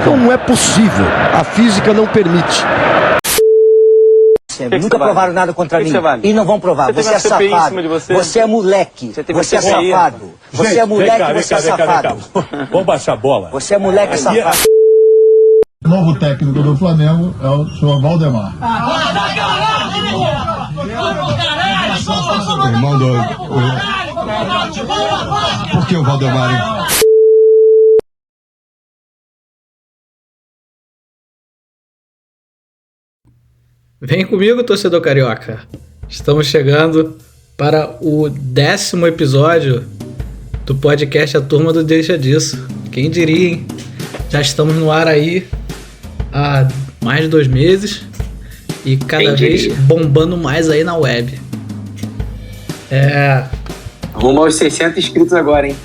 Não é possível. A física não permite. Nunca provaram nada contra mim. E não vão provar. Você é safado. Você é moleque. Você é safado. Você é moleque, você é safado. Vamos baixar a bola. Você é moleque safado. O novo técnico do Flamengo é o senhor Valdemar. Irmão do... Por que o Valdemar, hein? Vem comigo, torcedor carioca. Estamos chegando para o 10º episódio do podcast A Turma do Deixa Disso. Quem diria, hein? Já estamos no ar aí há mais de 2 meses e cada vez bombando mais aí na web. Rumo aos 600 inscritos agora, hein?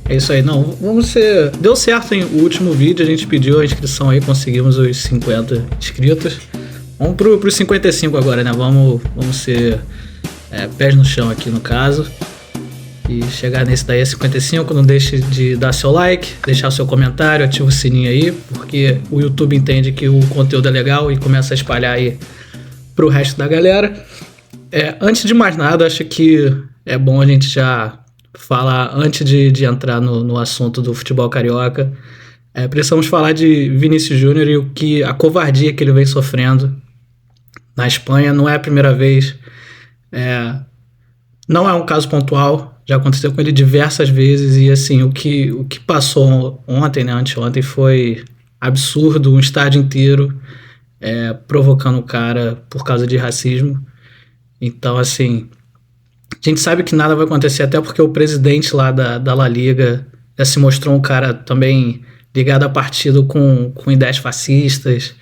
É isso aí, não, vamos ser... Deu certo, hein? O último vídeo a gente pediu a inscrição aí, conseguimos os 50 inscritos. Vamos pros 55 agora, né? Vamos ser pés no chão aqui no caso. E chegar nesse daí a 55, não deixe de dar seu like, deixar seu comentário, ativa o sininho aí, porque o YouTube entende que o conteúdo é legal e começa a espalhar aí pro resto da galera. Antes de mais nada, acho que é bom a gente já falar, antes de entrar no assunto do futebol carioca, precisamos falar de Vinícius Júnior e a covardia que ele vem sofrendo na Espanha. Não é a primeira vez, não é um caso pontual, já aconteceu com ele diversas vezes e assim, o que passou ontem, né, anteontem, foi absurdo, um estádio inteiro provocando o cara por causa de racismo. Então assim, a gente sabe que nada vai acontecer, até porque o presidente lá da La Liga já se mostrou um cara também ligado a partido com ideias fascistas.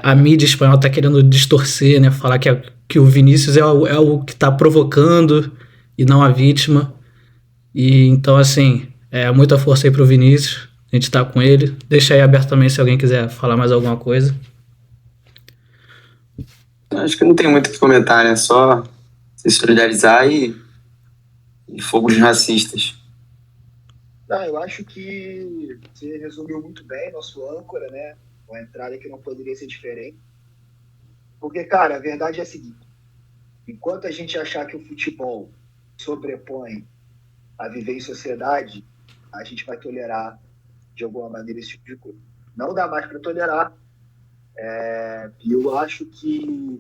A mídia espanhola está querendo distorcer, né? Falar que o Vinícius é o que está provocando e não a vítima. E então, assim, muita força aí pro Vinícius. A gente tá com ele. Deixa aí aberto também se alguém quiser falar mais alguma coisa. Acho que não tem muito o que comentar, né? Só se solidarizar e fogo dos racistas. Eu acho que você resumiu muito bem, nosso âncora, né? Uma entrada que não poderia ser diferente. Porque, cara, a verdade é a seguinte. Enquanto a gente achar que o futebol sobrepõe a viver em sociedade, a gente vai tolerar, de alguma maneira, esse tipo de coisa. Não dá mais para tolerar. E eu acho que,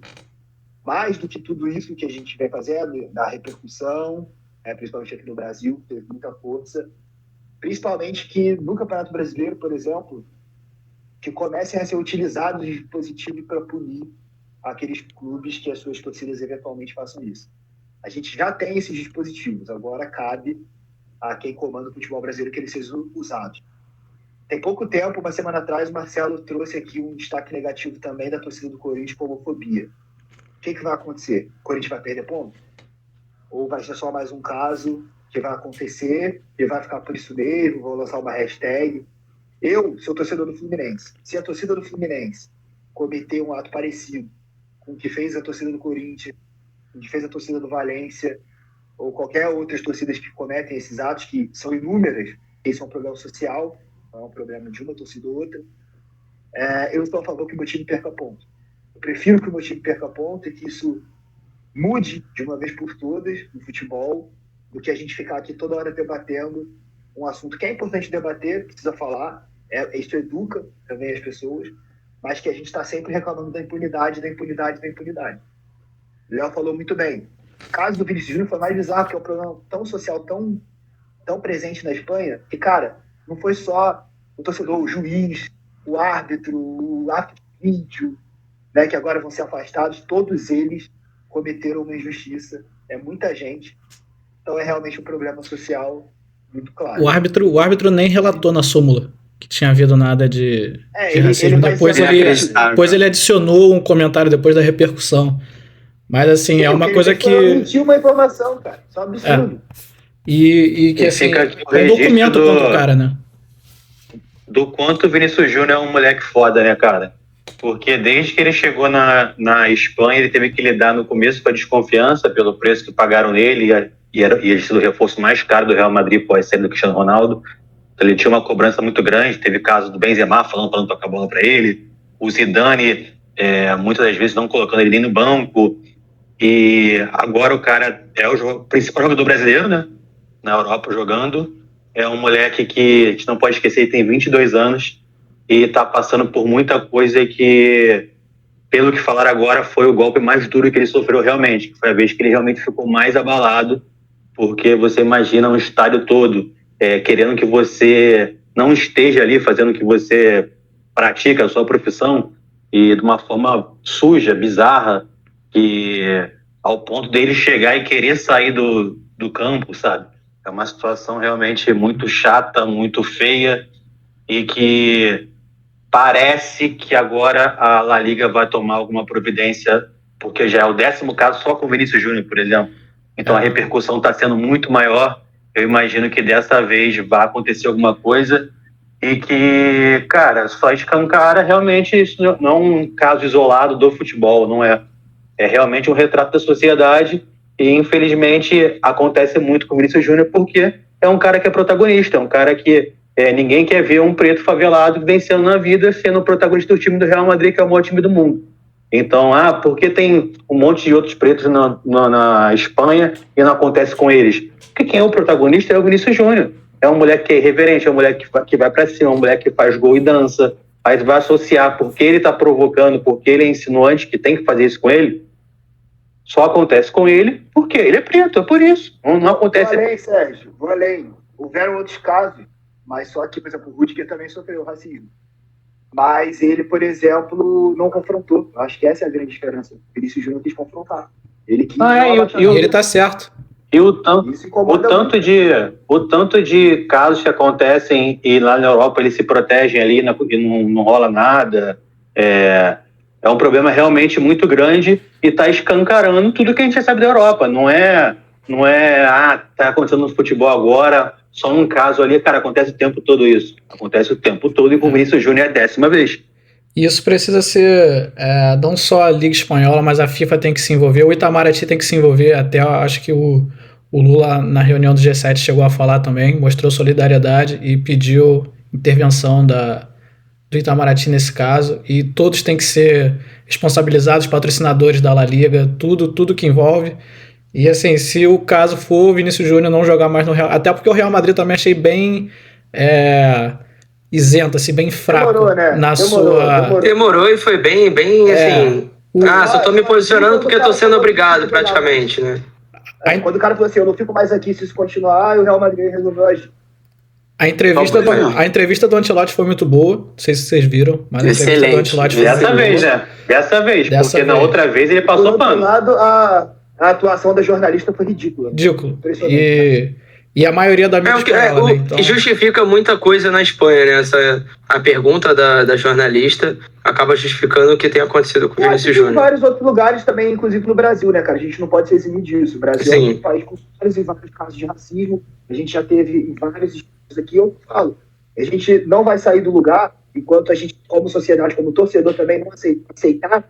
mais do que tudo isso que a gente vem fazendo, da repercussão, principalmente aqui no Brasil, teve muita força, principalmente que no Campeonato Brasileiro, por exemplo, que comecem a ser utilizados os dispositivos para punir aqueles clubes que as suas torcidas eventualmente façam isso. A gente já tem esses dispositivos, agora cabe a quem comanda o futebol brasileiro que eles sejam usados. Tem pouco tempo, uma semana atrás, o Marcelo trouxe aqui um destaque negativo também da torcida do Corinthians com homofobia. O que vai acontecer? O Corinthians vai perder ponto? Ou vai ser só mais um caso que vai acontecer e vai ficar por isso mesmo, vou lançar uma hashtag? Eu sou torcedor do Fluminense. Se a torcida do Fluminense cometer um ato parecido com o que fez a torcida do Corinthians, com o que fez a torcida do Valência, ou qualquer outras torcidas que cometem esses atos, que são inúmeras, esse é um problema social, não é um problema de uma torcida ou outra, eu estou a favor que o meu time perca ponto. Eu prefiro que o meu time perca ponto e que isso mude de uma vez por todas no futebol, do que a gente ficar aqui toda hora debatendo um assunto que é importante debater, precisa falar, isso educa também as pessoas, mas que a gente está sempre reclamando da impunidade. O Léo falou muito bem. O caso do Vinícius Júnior foi mais bizarro, porque é um problema tão social, tão presente na Espanha, que, cara, não foi só o torcedor, o juiz, o árbitro de vídeo, né, que agora vão ser afastados, todos eles cometeram uma injustiça. É muita gente. Então é realmente um problema social muito claro. O árbitro nem relatou na súmula que tinha havido nada de racismo. Depois ele adicionou um comentário depois da repercussão. Mas assim, é uma coisa que... Ele tinha uma informação, cara. Só absurdo. E que assim, é um documento contra o cara, né? Do quanto o Vinícius Júnior é um moleque foda, né, cara? Porque desde que ele chegou na Espanha, ele teve que lidar no começo com a desconfiança pelo preço que pagaram nele, e ele sido o reforço mais caro do Real Madrid pós sair do Cristiano Ronaldo. ele tinha uma cobrança muito grande. Teve caso do Benzema falando para não tocar a bola para ele, o Zidane muitas das vezes não colocando ele nem no banco, e agora o cara é o principal jogador brasileiro, né, na Europa jogando. É um moleque que a gente não pode esquecer, ele tem 22 anos e está passando por muita coisa que, pelo que falaram agora, foi o golpe mais duro que ele sofreu realmente, que foi a vez que ele realmente ficou mais abalado, porque você imagina um estádio todo querendo que você não esteja ali fazendo o que você pratica, a sua profissão, e de uma forma suja, bizarra, que ao ponto dele chegar e querer sair do campo, sabe? É uma situação realmente muito chata, muito feia, e que parece que agora a La Liga vai tomar alguma providência, porque já é o 10º caso só com o Vinícius Júnior, por exemplo. Então a repercussão está sendo muito maior. Eu imagino que dessa vez vai acontecer alguma coisa e que, cara, só escancara realmente isso não é um caso isolado do futebol, não é. É realmente um retrato da sociedade e, infelizmente, acontece muito com o Vinícius Júnior porque é um cara que é protagonista, é um cara que ninguém quer ver um preto favelado vencendo na vida, sendo o protagonista do time do Real Madrid, que é o maior time do mundo. Então, porque tem um monte de outros pretos na Espanha e não acontece com eles? Porque quem é o protagonista é o Vinícius Júnior. É um moleque que é irreverente, é um moleque que vai pra cima, é um moleque que faz gol e dança. Aí vai associar porque ele tá provocando, porque ele é insinuante, que tem que fazer isso com ele. Só acontece com ele porque ele é preto, é por isso. Não acontece... Vou além, Sérgio, vou além. Houveram outros casos, mas só que, por exemplo, o Rudiger também sofreu racismo. Mas ele, por exemplo, não confrontou. Acho que essa é a grande diferença. O Vinícius Júnior quis confrontar. Ele quis e ele tá certo. E o tanto de casos que acontecem e lá na Europa eles se protegem ali e não rola nada. É um problema realmente muito grande e está escancarando tudo que a gente recebe da Europa. Não é tá acontecendo no futebol agora, só um caso ali, cara, acontece o tempo todo isso. Acontece o tempo todo e com o Vinícius Júnior é a 10ª vez. Isso precisa ser não só a Liga Espanhola, mas a FIFA tem que se envolver, o Itamaraty tem que se envolver, até acho que o Lula na reunião do G7 chegou a falar também, mostrou solidariedade e pediu intervenção do Itamaraty nesse caso, e todos têm que ser responsabilizados, patrocinadores da La Liga, tudo que envolve. E assim, se o caso for o Vinícius Júnior não jogar mais no Real, até porque o Real Madrid também achei bem isento, assim, bem fraco. Demorou, né? Demorou e foi bem assim... só tô me posicionando porque eu tô sendo obrigado praticamente, né? Quando o cara falou assim, eu não fico mais aqui se isso continuar, e o Real Madrid resolveu agir. A entrevista do Ancelotti foi muito boa, não sei se vocês viram, mas a entrevista do Ancelotti foi Dessa vez, né? Dessa vez, porque na outra vez ele passou pano. Do outro lado, a atuação da jornalista foi ridícula. Ridículo. E a maioria da mídia espanhola, né? Então... que justifica muita coisa na Espanha, né? A pergunta da jornalista acaba justificando o que tem acontecido com o Vinícius Júnior. Em vários outros lugares também, inclusive no Brasil, né, cara? A gente não pode se eximir disso. O Brasil é um país com vários e vários casos de racismo. A gente já teve vários estudos aqui. Eu falo, a gente não vai sair do lugar enquanto a gente, como sociedade, como torcedor também, não aceitar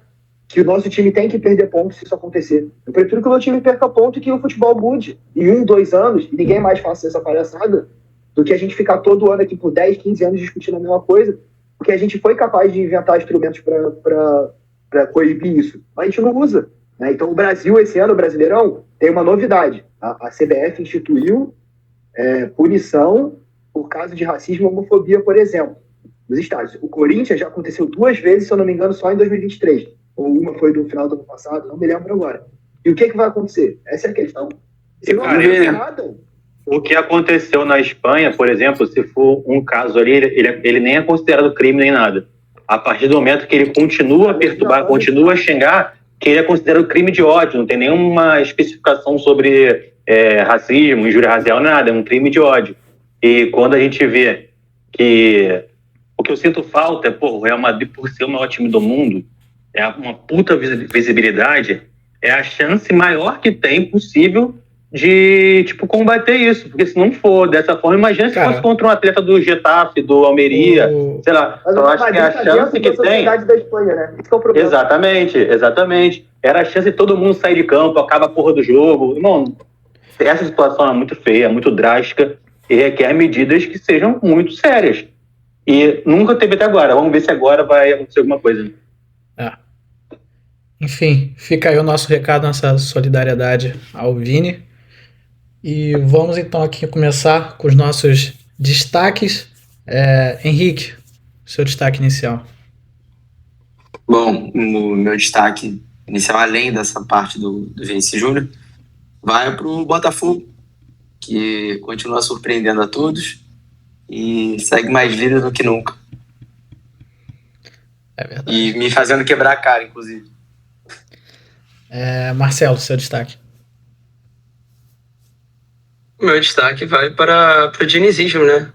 que o nosso time tem que perder pontos se isso acontecer. Eu prefiro que o meu time perca ponto e que o futebol mude em 1, 2 anos e ninguém mais faça essa palhaçada do que a gente ficar todo ano aqui por 10, 15 anos discutindo a mesma coisa, porque a gente foi capaz de inventar instrumentos para coibir isso, mas a gente não usa. Né? Então o Brasil, esse ano, o Brasileirão, tem uma novidade. A CBF instituiu punição por caso de racismo e homofobia, por exemplo, nos estádios. O Corinthians já aconteceu 2 vezes, se eu não me engano, só em 2023. Ou uma foi no final do ano passado, não me lembro agora. E o que vai acontecer? Essa é a questão. Se não acontecer nada... O que aconteceu na Espanha, por exemplo, se for um caso ali, ele nem é considerado crime nem nada. A partir do momento que ele continua a perturbar, continua a xingar, que ele é considerado crime de ódio, não tem nenhuma especificação sobre racismo, injúria racial, nada, é um crime de ódio. E quando a gente vê que... O que eu sinto falta é, o Real Madrid, por ser o maior time do mundo, é uma puta visibilidade, é a chance maior que tem possível de, combater isso. Porque se não for dessa forma, imagina se fosse contra um atleta do Getafe, do Almeria, sei lá. Mas eu acho que é a chance que tem... da Espanha, né? Esse é o problema. Exatamente. Era a chance de todo mundo sair de campo, acaba a porra do jogo. Irmão, essa situação é muito feia, é muito drástica. e requer medidas que sejam muito sérias. E nunca teve até agora. Vamos ver se agora vai acontecer alguma coisa. Enfim, fica aí o nosso recado, nossa solidariedade ao Vini. E vamos então aqui começar com os nossos destaques. Henrique, seu destaque inicial. Bom, o meu destaque inicial, além dessa parte do Vinícius Júnior, vai para o Botafogo, que continua surpreendendo a todos e segue mais líder do que nunca. É verdade. E me fazendo quebrar a cara, inclusive. Marcelo, seu destaque. Meu destaque vai para o dinizismo, né?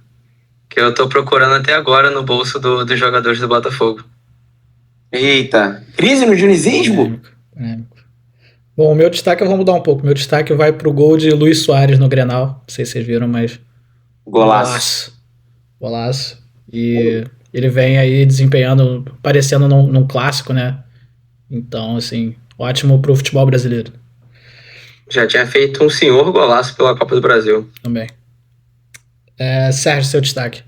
Que eu tô procurando até agora no bolso dos jogadores do Botafogo. Eita, crise no dinizismo? Bom, o meu destaque eu vou mudar um pouco. Meu destaque vai pro gol de Luis Soares no Grenal. Não sei se vocês viram, mas... Golaço. E ele vem aí desempenhando, parecendo num clássico, né? Então, assim, ótimo pro futebol brasileiro. Já tinha feito um senhor golaço pela Copa do Brasil. Também. Sérgio, seu destaque.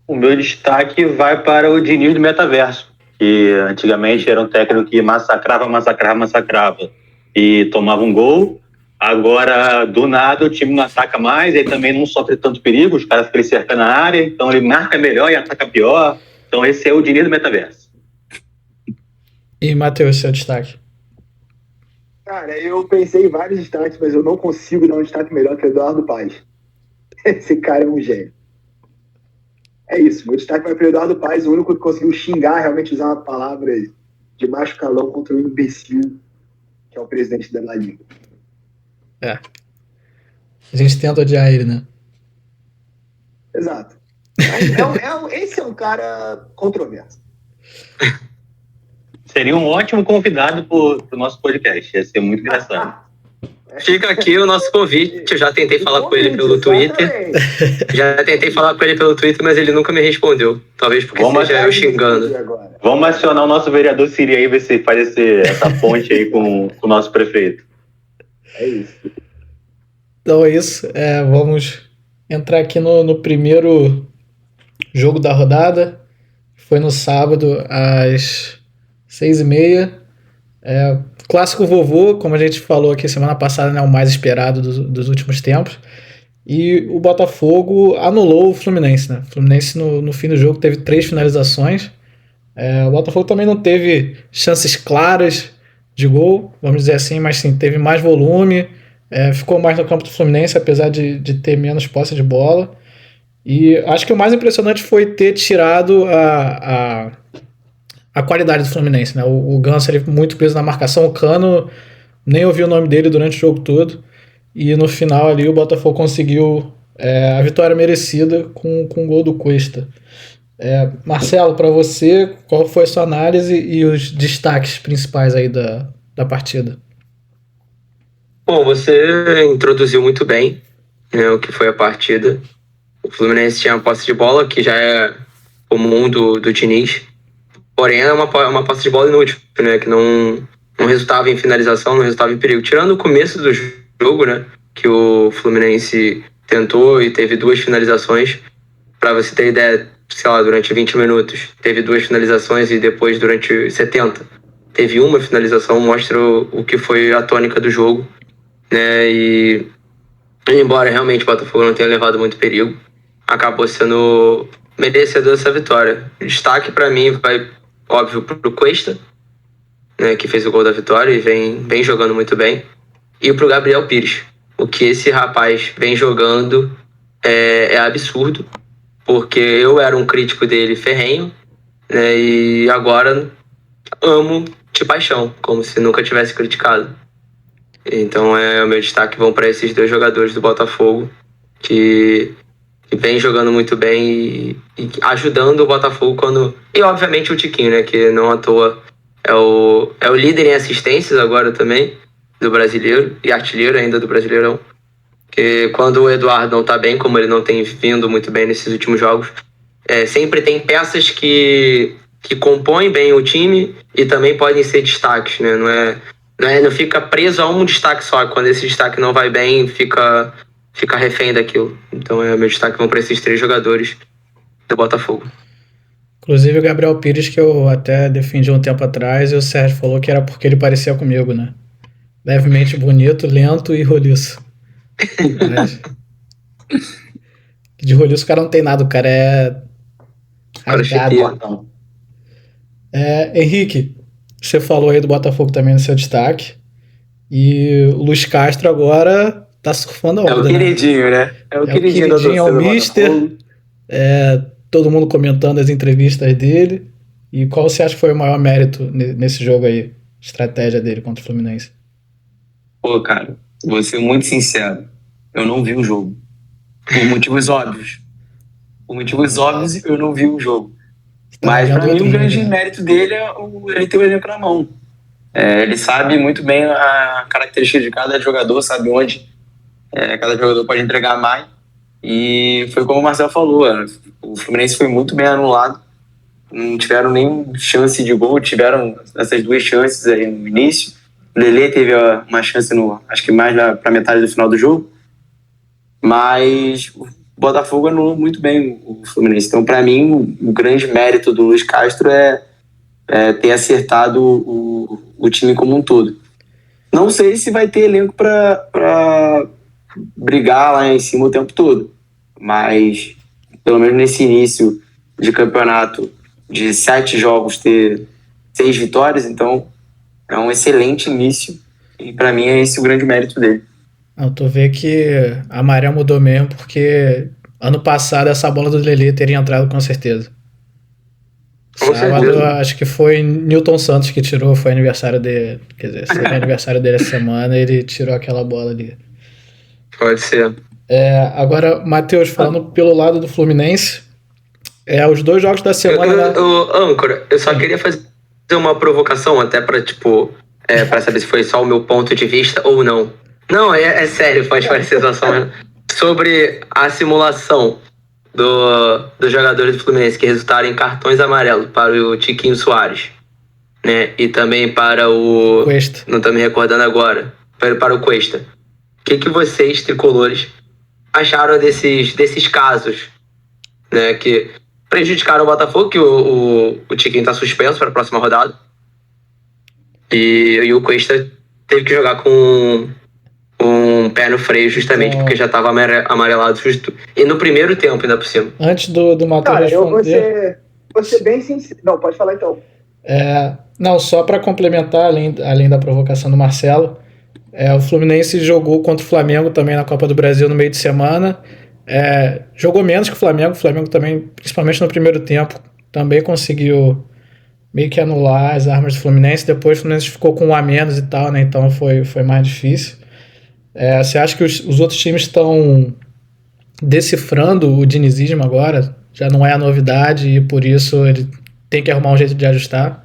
O meu destaque vai para o Diniz do Metaverso, que antigamente era um técnico que massacrava e tomava um gol. Agora, do nada, o time não ataca mais, ele também não sofre tanto perigo, os caras ficam cercando a área, então ele marca melhor e ataca pior. Então esse é o Diniz do Metaverso. E Matheus, seu destaque. Cara, eu pensei em vários destaques, mas eu não consigo dar um destaque melhor que o Eduardo Paes. Esse cara é um gênio. É isso, meu destaque vai para o Eduardo Paes, o único que conseguiu xingar, realmente usar uma palavra de macho calão contra o imbecil, que é o presidente da La Liga. A gente tenta odiar ele, né? Exato. Esse é um cara controverso. Seria um ótimo convidado pro nosso podcast, ia ser muito engraçado. Fica aqui o nosso convite. Eu já tentei falar com ele pelo Twitter. Mas ele nunca me respondeu. Talvez porque seja eu xingando. Vamos acionar o nosso vereador Siri aí, ver se faz essa ponte aí com o nosso prefeito. É isso. Então é isso. Vamos entrar aqui no primeiro jogo da rodada. Foi no sábado, às 6h30. Clássico vovô, como a gente falou aqui semana passada, né, o mais esperado dos últimos tempos. E o Botafogo anulou o Fluminense, né? O Fluminense no fim do jogo teve 3 finalizações. O Botafogo também não teve chances claras de gol, vamos dizer assim, mas sim, teve mais volume, ficou mais no campo do Fluminense, apesar de ter menos posse de bola. E acho que o mais impressionante foi ter tirado a qualidade do Fluminense, né? O Ganso ali muito preso na marcação, o Cano nem ouviu o nome dele durante o jogo todo, e no final ali o Botafogo conseguiu a vitória merecida com o gol do Cuesta. Marcelo, para você, qual foi a sua análise e os destaques principais aí da partida? Bom, você introduziu muito bem, né, o que foi a partida. O Fluminense tinha uma posse de bola, que já é comum do Diniz. Porém, é uma posse de bola inútil, né? Que não resultava em finalização, não resultava em perigo. Tirando o começo do jogo, né? Que o Fluminense tentou e teve 2 finalizações. Para você ter ideia, sei lá, durante 20 minutos, teve 2 finalizações e depois, durante 70, teve uma finalização. Mostra o que foi a tônica do jogo, né? E embora realmente o Botafogo não tenha levado muito perigo, acabou sendo merecedor dessa vitória. O destaque para mim vai, óbvio, pro Cuesta, né, que fez o gol da vitória e vem jogando muito bem, e pro Gabriel Pires. O que esse rapaz vem jogando é absurdo, porque eu era um crítico dele ferrenho, né, e agora amo de paixão, como se nunca tivesse criticado. Então o meu destaque vão para esses 2 jogadores do Botafogo que vem jogando muito bem e ajudando o Botafogo quando... E obviamente o Tiquinho, né, que não à toa é o líder em assistências agora também do Brasileiro, e artilheiro ainda do Brasileirão. Que quando o Eduardo não tá bem, como ele não tem vindo muito bem nesses últimos jogos, sempre tem peças que compõem bem o time e também podem ser destaques, né? Não fica preso a um destaque só. Quando esse destaque não vai bem, fica ficar refém daquilo. Então meu destaque vão para esses 3 jogadores do Botafogo. Inclusive o Gabriel Pires, que eu até defendi um tempo atrás, e o Sérgio falou que era porque ele parecia comigo, né? Levemente bonito, lento e roliço. Mas... de roliço o cara não tem nada, o cara é rasgado. Henrique, você falou aí do Botafogo também no seu destaque. E o Luiz Castro agora tá surfando a onda. É o queridinho, né? É o queridinho, é o mister. Todo mundo comentando as entrevistas dele. E qual você acha que foi o maior mérito nesse jogo aí? Estratégia dele contra o Fluminense? Pô, cara, vou ser muito sincero. Eu não vi o jogo. Por motivos óbvios. Eu não vi o jogo. Mas pra mim o grande mérito dele é ele ter o elenco na mão. Ele sabe muito bem a característica de cada jogador, sabe onde cada jogador pode entregar mais. E foi como o Marcelo falou, o Fluminense foi muito bem anulado. Não tiveram nem chance de gol, tiveram essas 2 chances aí no início. O Lelê teve uma chance acho que mais pra metade do final do jogo. Mas o Botafogo anulou muito bem o Fluminense. Então, para mim, o grande mérito do Luiz Castro é ter acertado o time como um todo. Não sei se vai ter elenco para brigar lá em cima o tempo todo, mas pelo menos nesse início de campeonato, de 7 jogos, ter 6 vitórias, então é um excelente início e para mim é esse o grande mérito dele. Tu vê que a maré mudou mesmo, porque ano passado essa bola do Lelê teria entrado com certeza. Sábado, acho que foi Nilton Santos que tirou, foi aniversário dele. Quer dizer, se foi aniversário dele essa semana, ele tirou aquela bola ali. Pode ser. Agora, Matheus, falando pelo lado do Fluminense, os 2 jogos da semana... Âncora, eu só queria fazer uma provocação, até pra, pra saber se foi só o meu ponto de vista ou não. Não, é sério, pode parecer situação sobre a simulação dos jogadores do Fluminense que resultaram em cartões amarelos para o Tiquinho Soares, né? E também para o Cuesta. Não estou me recordando agora. Para o Cuesta. O que vocês, tricolores, acharam desses casos, né? Que prejudicaram o Botafogo, que o Tiquinho está suspenso para a próxima rodada. E o Cuesta teve que jogar com um pé no freio, justamente porque já estava amarelado justo. E no primeiro tempo, ainda por cima. Antes do Matheus responder... vou ser bem sincero. Não, pode falar então. Não, só para complementar, além da provocação do Marcelo, o Fluminense jogou contra o Flamengo também na Copa do Brasil no meio de semana. Jogou menos que o Flamengo também, principalmente no primeiro tempo, também conseguiu meio que anular as armas do Fluminense. Depois o Fluminense ficou com 1 a menos e tal, né? Então foi mais difícil. Você acha que os outros times estão decifrando o dinizismo agora? Já não é a novidade e por isso ele tem que arrumar um jeito de ajustar?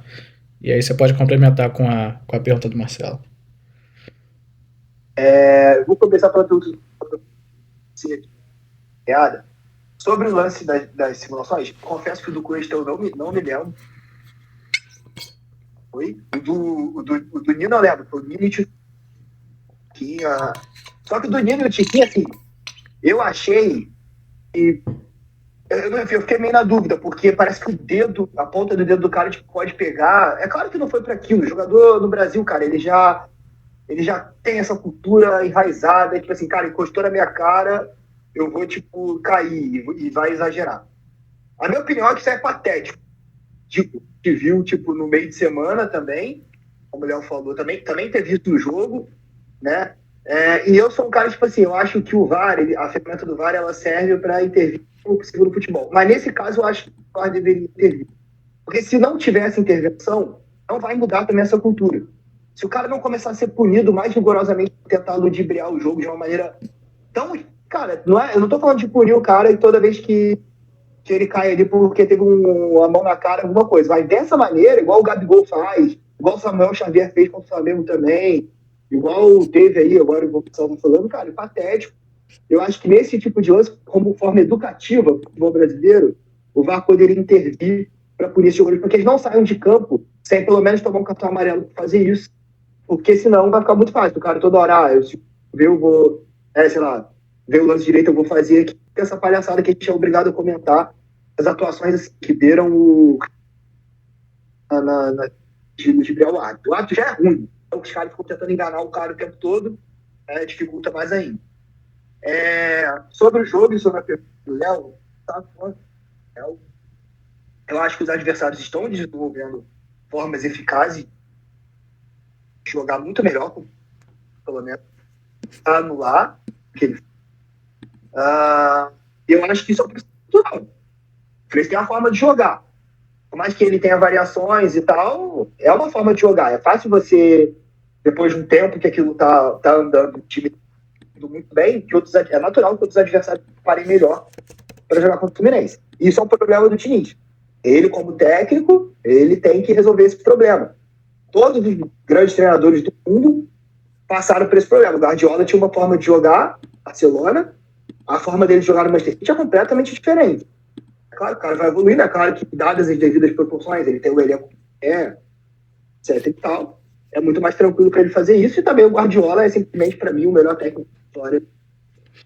E aí você pode complementar com a pergunta do Marcelo. Vou começar pela pergunta sobre o lance das simulações. Confesso que o do Cuesta eu não me lembro. Foi? O do Nino eu lembro. Foi o Nino tinha. Só que o do Nino e o Tiquinho, assim, eu achei que. Eu fiquei meio na dúvida, porque parece que a ponta do dedo do cara pode pegar. É claro que não foi para aquilo. O jogador no Brasil, cara, ele já tem essa cultura enraizada, tipo assim, cara, encostou na minha cara, eu vou, cair e vai exagerar. A minha opinião é que isso é patético. Que viu, no meio de semana também, como o Léo falou, também ter visto o jogo, né? E eu sou um cara, eu acho que o VAR, a ferramenta do VAR, ela serve para intervir no futebol. Mas nesse caso, eu acho que o VAR deveria intervir. Porque se não tivesse intervenção, não vai mudar também essa cultura. Se o cara não começar a ser punido mais rigorosamente por tentar ludibriar o jogo de uma maneira tão... Cara, eu não tô falando de punir o cara e toda vez que ele cai ali porque teve a mão na cara, alguma coisa. Mas dessa maneira, igual o Gabigol faz, igual o Samuel Xavier fez contra o Flamengo também, igual teve aí, agora o Gonçalo falando, cara, é patético. Eu acho que nesse tipo de lance, como forma educativa para o futebol brasileiro, o VAR poderia intervir para punir esses jogadores, porque eles não saiam de campo sem pelo menos tomar um cartão amarelo para fazer isso. Porque senão vai ficar muito fácil. O cara toda hora, eu vou, ver o lance direito, eu vou fazer aqui essa palhaçada que a gente é obrigado a comentar, as atuações assim, que deram o de Gabriel o árbitro. O árbitro já é ruim, então os caras ficam tentando enganar o cara o tempo todo, dificulta mais ainda. Sobre o jogo e sobre a pergunta do Léo, eu acho que os adversários estão desenvolvendo formas eficazes de jogar muito melhor, pelo menos anular. Eu acho que isso é natural. O Fluminense tem uma forma de jogar. Por mais que ele tenha variações e tal, é uma forma de jogar. É fácil você, depois de um tempo que aquilo tá andando, o time indo muito bem, é natural que outros adversários parem melhor para jogar contra o Fluminense. Isso é um problema do Diniz. Ele, como técnico, ele tem que resolver esse problema. Todos os grandes treinadores do mundo passaram por esse problema. O Guardiola tinha uma forma de jogar, Barcelona, a forma dele de jogar no Manchester City é completamente diferente. É claro, o cara vai evoluindo, é claro que, dadas as devidas proporções, ele tem o elenco etc e tal, é muito mais tranquilo para ele fazer isso, e também o Guardiola é simplesmente, para mim, o melhor técnico da história.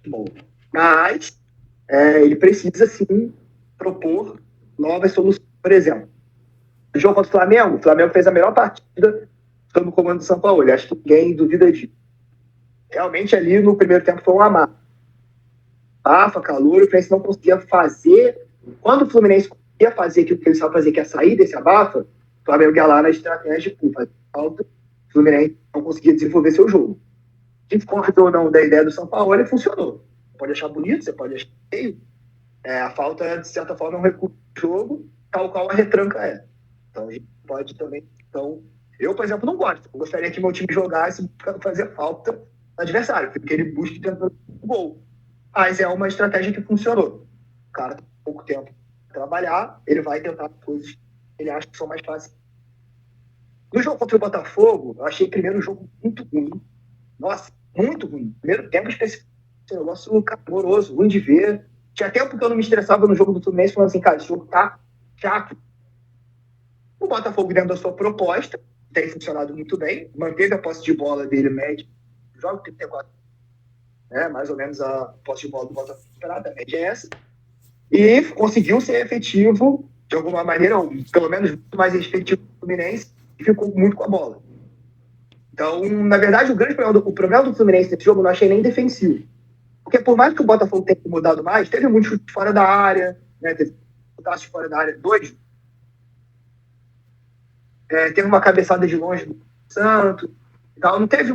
Bom, mas ele precisa, sim, propor novas soluções. Por exemplo, no jogo contra o Flamengo fez a melhor partida sob o comando do São Paulo. Acho que ninguém duvida disso. Realmente, ali no primeiro tempo foi um amargo. Calor, o Fluminense não conseguia fazer. Quando o Fluminense conseguia fazer aquilo que ele sabe fazer, que é sair desse abafa, o Flamengo ia lá na estratégia de culpa. O Fluminense não conseguia desenvolver seu jogo. Discorda ou não da ideia do São Paulo, ele funcionou. Você pode achar bonito, você pode achar feio. A falta, de certa forma, é um recurso do jogo, tal qual a retranca é. Então, a gente pode também. Então, eu, por exemplo, não gosto. Eu gostaria que meu time jogasse para fazer falta no adversário, porque ele busca tentando o gol. Mas é uma estratégia que funcionou. O cara tem pouco tempo para trabalhar, ele vai tentar coisas que ele acha que são mais fáceis. No jogo contra o Botafogo, eu achei o primeiro jogo muito ruim. Nossa, muito ruim. Primeiro tempo específico, um negócio horroroso, ruim de ver. Tinha tempo que eu não me estressava no jogo do Fluminense, falando assim, cara, esse jogo tá chato. O Botafogo, dentro da sua proposta, tem funcionado muito bem, manteve a posse de bola dele média, joga 34, mais ou menos a posse de bola do Botafogo esperada, a média é essa, e conseguiu ser efetivo, de alguma maneira, ou pelo menos muito mais efetivo do Fluminense, e ficou muito com a bola. Então, na verdade, o problema do Fluminense nesse jogo eu não achei nem defensivo. Porque por mais que o Botafogo tenha mudado mais, teve muito chute fora da área, teve chute fora da área, 2. Teve uma cabeçada de longe do Santos e tal. Não teve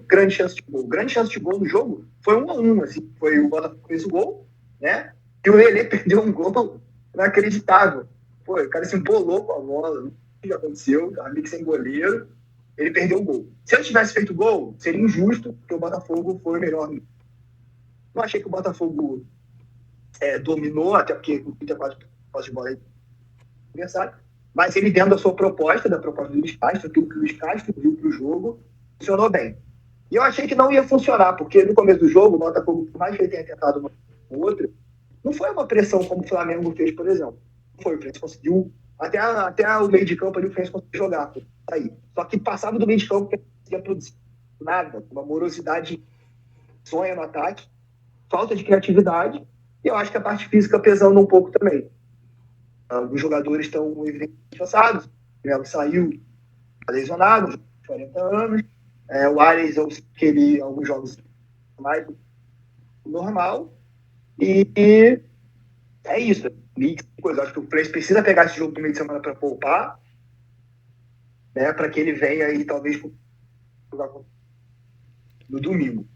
grande chance de gol. Grande chance de gol no jogo foi 1-1, assim. Foi o Botafogo que fez o gol, né? E o Lelê perdeu um gol inacreditável. Pô, o cara se embolou com a bola, não sei o que aconteceu, tava meio que sem goleiro. Ele perdeu o gol. Se ele tivesse feito o gol, seria injusto, porque o Botafogo foi melhor. Não achei que o Botafogo dominou, até porque com 34 posse de bola é adversário, mas ele, dentro da sua proposta, da proposta do Luiz Castro, aquilo que o Luiz Castro viu para o jogo, funcionou bem. E eu achei que não ia funcionar, porque no começo do jogo, o Botafogo, por mais que ele tenha tentado uma ou outra, não foi uma pressão como o Flamengo fez, por exemplo. Não foi, o Fluminense conseguiu, até o meio de campo ali, o Fluminense conseguiu jogar. Aí. Só que passava do meio de campo, não conseguia produzir nada, uma morosidade sonha no ataque, falta de criatividade, e eu acho que a parte física pesando um pouco também. Os jogadores estão evidentemente cansados, o Melo saiu lesionado, 40 anos, o Ares, eu sei que ele, alguns jogos mais normal, e é isso. Eu acho que o Fluminense precisa pegar esse jogo do meio de semana para poupar, para que ele venha aí, talvez, jogar no domingo.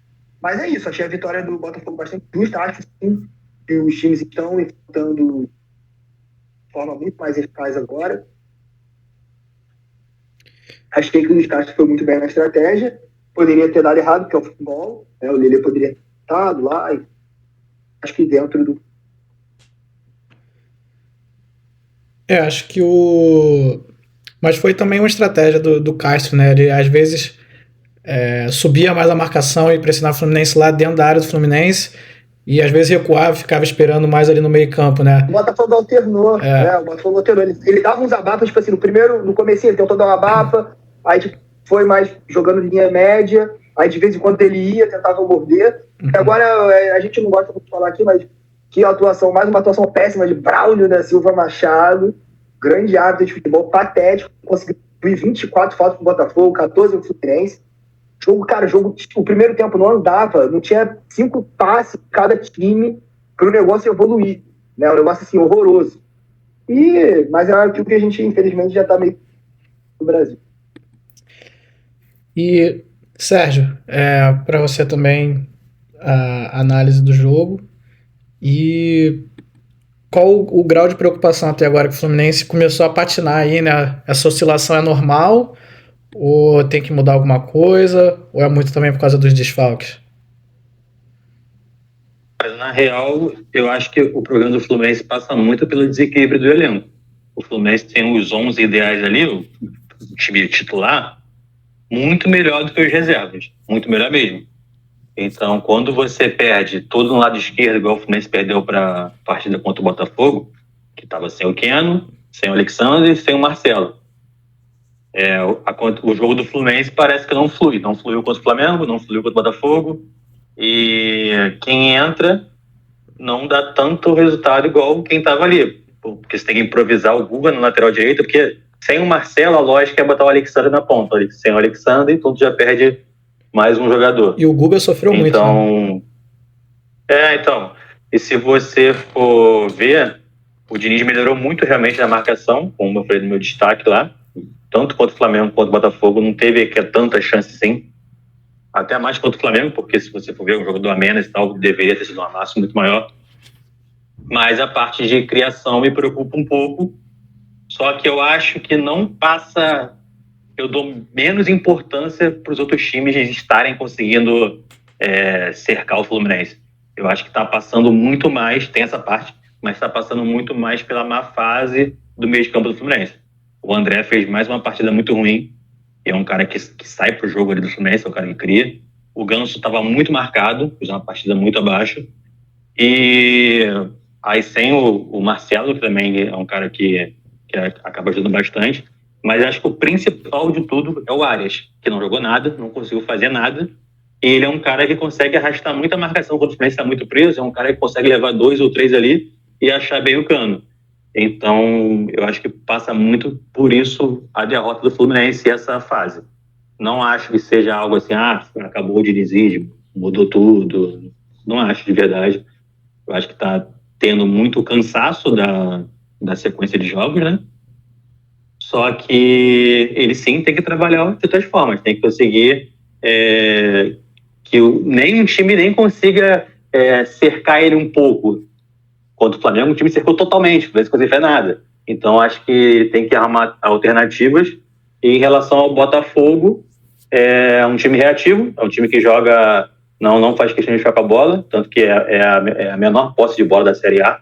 Mas é isso, achei a vitória do Botafogo bastante justa. Acho sim que os times estão enfrentando de forma muito mais eficaz agora. Achei que o Luiz Castro foi muito bem na estratégia. Poderia ter dado errado, porque é o futebol. O Lelê poderia ter estado lá. E acho que dentro do... Acho que Mas foi também uma estratégia do Castro, né? De, às vezes... subia mais a marcação e pressionava o Fluminense lá dentro da área do Fluminense e às vezes recuava e ficava esperando mais ali no meio campo, né? O Botafogo alternou, o Botafogo alternou. Ele dava uns abafas, tipo assim, no comecinho ele tentou dar uma abafa, aí tipo, foi mais jogando linha média, aí de vez em quando ele ia, tentava morder. E agora, a gente não gosta muito de falar aqui, mas que atuação, mais uma atuação péssima de Braulio da Silva Machado, grande árbitro de futebol, patético, conseguiu 24 faltas pro Botafogo, 14 pro Fluminense. O primeiro tempo não andava, não tinha 5 passes cada time para o negócio evoluir, né? Um negócio assim, horroroso. Mas é aquilo que a gente, infelizmente, já está meio no Brasil. E, Sérgio, para você também a análise do jogo e qual o grau de preocupação até agora que o Fluminense começou a patinar aí, né? Essa oscilação é normal ou tem que mudar alguma coisa ou é muito também por causa dos desfalques? Mas, na real, eu acho que o problema do Fluminense passa muito pelo desequilíbrio do elenco. O Fluminense tem os 11 ideais ali, o time titular, muito melhor do que os reservas. Muito melhor mesmo. Então, quando você perde todo no lado esquerdo, igual o Fluminense perdeu para a partida contra o Botafogo, que estava sem o Keno, sem o Alexandre e sem o Marcelo. O jogo do Fluminense parece que não flui. Não fluiu contra o Flamengo, não fluiu contra o Botafogo. E quem entra não dá tanto resultado igual quem estava ali. Porque você tem que improvisar o Guga no lateral direito, porque sem o Marcelo, a lógica é botar o Alexandre na ponta. Sem o Alexandre, então tu já perde mais um jogador. E o Guga sofreu muito, né? Então, e se você for ver, o Diniz melhorou muito realmente na marcação, como eu falei no meu destaque lá, tanto contra o Flamengo quanto o Botafogo, não teve tanta chance assim, até mais contra o Flamengo, porque se você for ver um jogador a menos e tal, deveria ter sido uma massa muito maior. Mas a parte de criação me preocupa um pouco, só que eu acho que não passa... Eu dou menos importância para os outros times estarem conseguindo cercar o Fluminense. Eu acho que está passando muito mais, tem essa parte, mas está passando muito mais pela má fase do meio de campo do Fluminense. O André fez mais uma partida muito ruim, é um cara que sai pro jogo ali do Fluminense, é um cara que cria. O Ganso estava muito marcado, fez uma partida muito abaixo. E aí sem o Marcelo, que também é um cara que acaba ajudando bastante. Mas acho que o principal de tudo é o Arias, que não jogou nada, não conseguiu fazer nada. E ele é um cara que consegue arrastar muita marcação quando o Fluminense está muito preso, é um cara que consegue levar 2 ou 3 ali e achar bem o cano. Então, eu acho que passa muito por isso a derrota do Fluminense e essa fase. Não acho que seja algo assim, acabou o dinizismo, mudou tudo. Não acho, de verdade. Eu acho que está tendo muito cansaço da sequência de jogos, né? Só que ele sim tem que trabalhar de outras formas, tem que conseguir que nenhum time nem consiga cercar ele um pouco. Contra o Flamengo, o time cercou totalmente, não conseguiu fazer nada. Então, acho que tem que arrumar alternativas. E em relação ao Botafogo, é um time reativo, é um time que joga, não faz questão de ficar com a bola, tanto que é a menor posse de bola da Série A,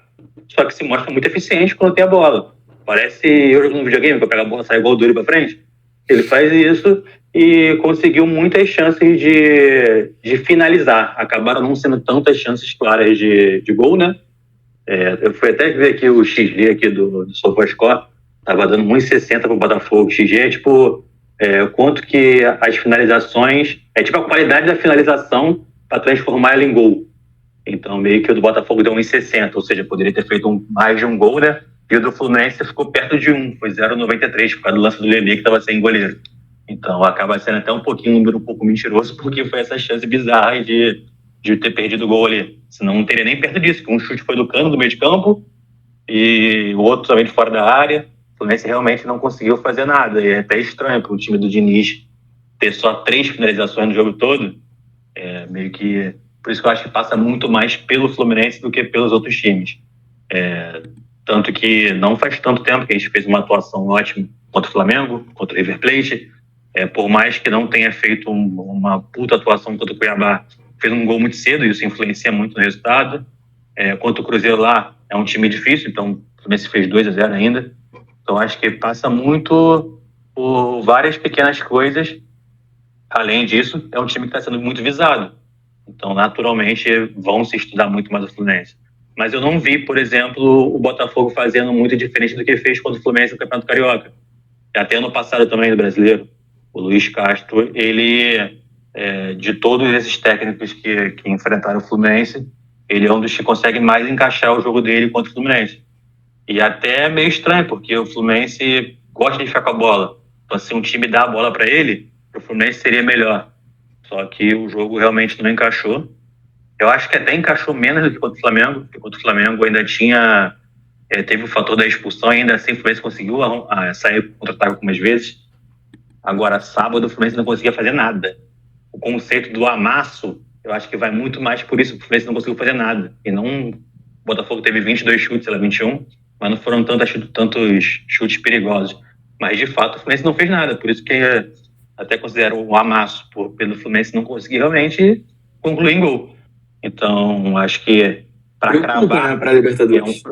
só que se mostra muito eficiente quando tem a bola. Parece eu jogando um videogame, que eu pego a bola e saio igual duro pra frente. Ele faz isso e conseguiu muitas chances de finalizar. Acabaram não sendo tantas chances claras de gol, né? Eu fui até ver aqui o XG aqui do SofaScore, tava dando 1,60 pro Botafogo. O XG é tipo quanto que as finalizações, é tipo a qualidade da finalização para transformar ela em gol. Então meio que o do Botafogo deu 1,60, ou seja, poderia ter feito mais de um gol, né? E o do Fluminense ficou perto de 1, foi 0,93 por causa do lance do Lelê, que estava sem goleiro. Então acaba sendo até um número um pouco mentiroso, porque foi essa chance bizarra de ter perdido o gol ali. Senão não teria nem perto disso, que um chute foi do Cano, do meio de campo, e o outro também de fora da área. O Fluminense realmente não conseguiu fazer nada. E é até estranho para o time do Diniz ter só 3 finalizações no jogo todo. Meio que... Por isso que eu acho que passa muito mais pelo Fluminense do que pelos outros times. Tanto que não faz tanto tempo que a gente fez uma atuação ótima contra o Flamengo, contra o River Plate. Por mais que não tenha feito uma puta atuação contra o Cuiabá, fez um gol muito cedo e isso influencia muito no resultado. Contra o Cruzeiro lá, é um time difícil, então o Fluminense fez 2-0 ainda. Então acho que passa muito por várias pequenas coisas. Além disso, é um time que está sendo muito visado. Então, naturalmente, vão se estudar muito mais o Fluminense. Mas eu não vi, por exemplo, o Botafogo fazendo muito diferente do que fez contra o Fluminense no Campeonato Carioca. Até ano passado também, no Brasileiro. O Luiz Castro, ele de todos esses técnicos que enfrentaram o Fluminense, ele é um dos que consegue mais encaixar o jogo dele contra o Fluminense. E até é meio estranho, porque o Fluminense gosta de ficar com a bola. Então, se um time dá a bola para ele, o Fluminense seria melhor. Só que o jogo realmente não encaixou. Eu acho que até encaixou menos do que contra o Flamengo, porque contra o Flamengo ainda teve o fator da expulsão, e ainda assim o Fluminense conseguiu sair contra-ataque algumas vezes. Agora, sábado, o Fluminense não conseguia fazer nada. O conceito do amasso, eu acho que vai muito mais por isso, o Fluminense não conseguiu fazer nada. E não, o Botafogo teve 22 chutes, 21, mas não foram tantos chutes perigosos. Mas, de fato, o Fluminense não fez nada, por isso que até considero o amasso pelo Fluminense não conseguir realmente concluir em gol. Então, acho que para cravar... para Libertadores.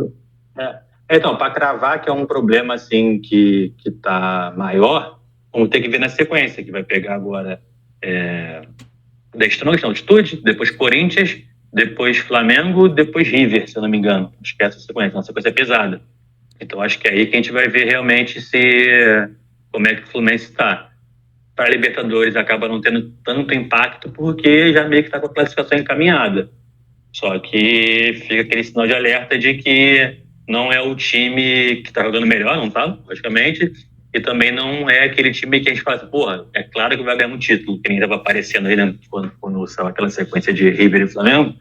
Então, para cravar que é um problema assim que está maior, vamos ter que ver na sequência, que vai pegar agora da Strongest, Altitude, depois Corinthians, depois Flamengo, depois River, se eu não me engano. Acho que essa sequência, uma sequência pesada. Então, acho que é aí que a gente vai ver realmente como é que o Fluminense está. Para a Libertadores acaba não tendo tanto impacto porque já meio que está com a classificação encaminhada. Só que fica aquele sinal de alerta de que não é o time que está jogando melhor, não tá, logicamente, e também não é aquele time que a gente fala assim, porra, é claro que vai ganhar um título, que nem estava aparecendo aí, né, quando saiu aquela sequência de River e Flamengo,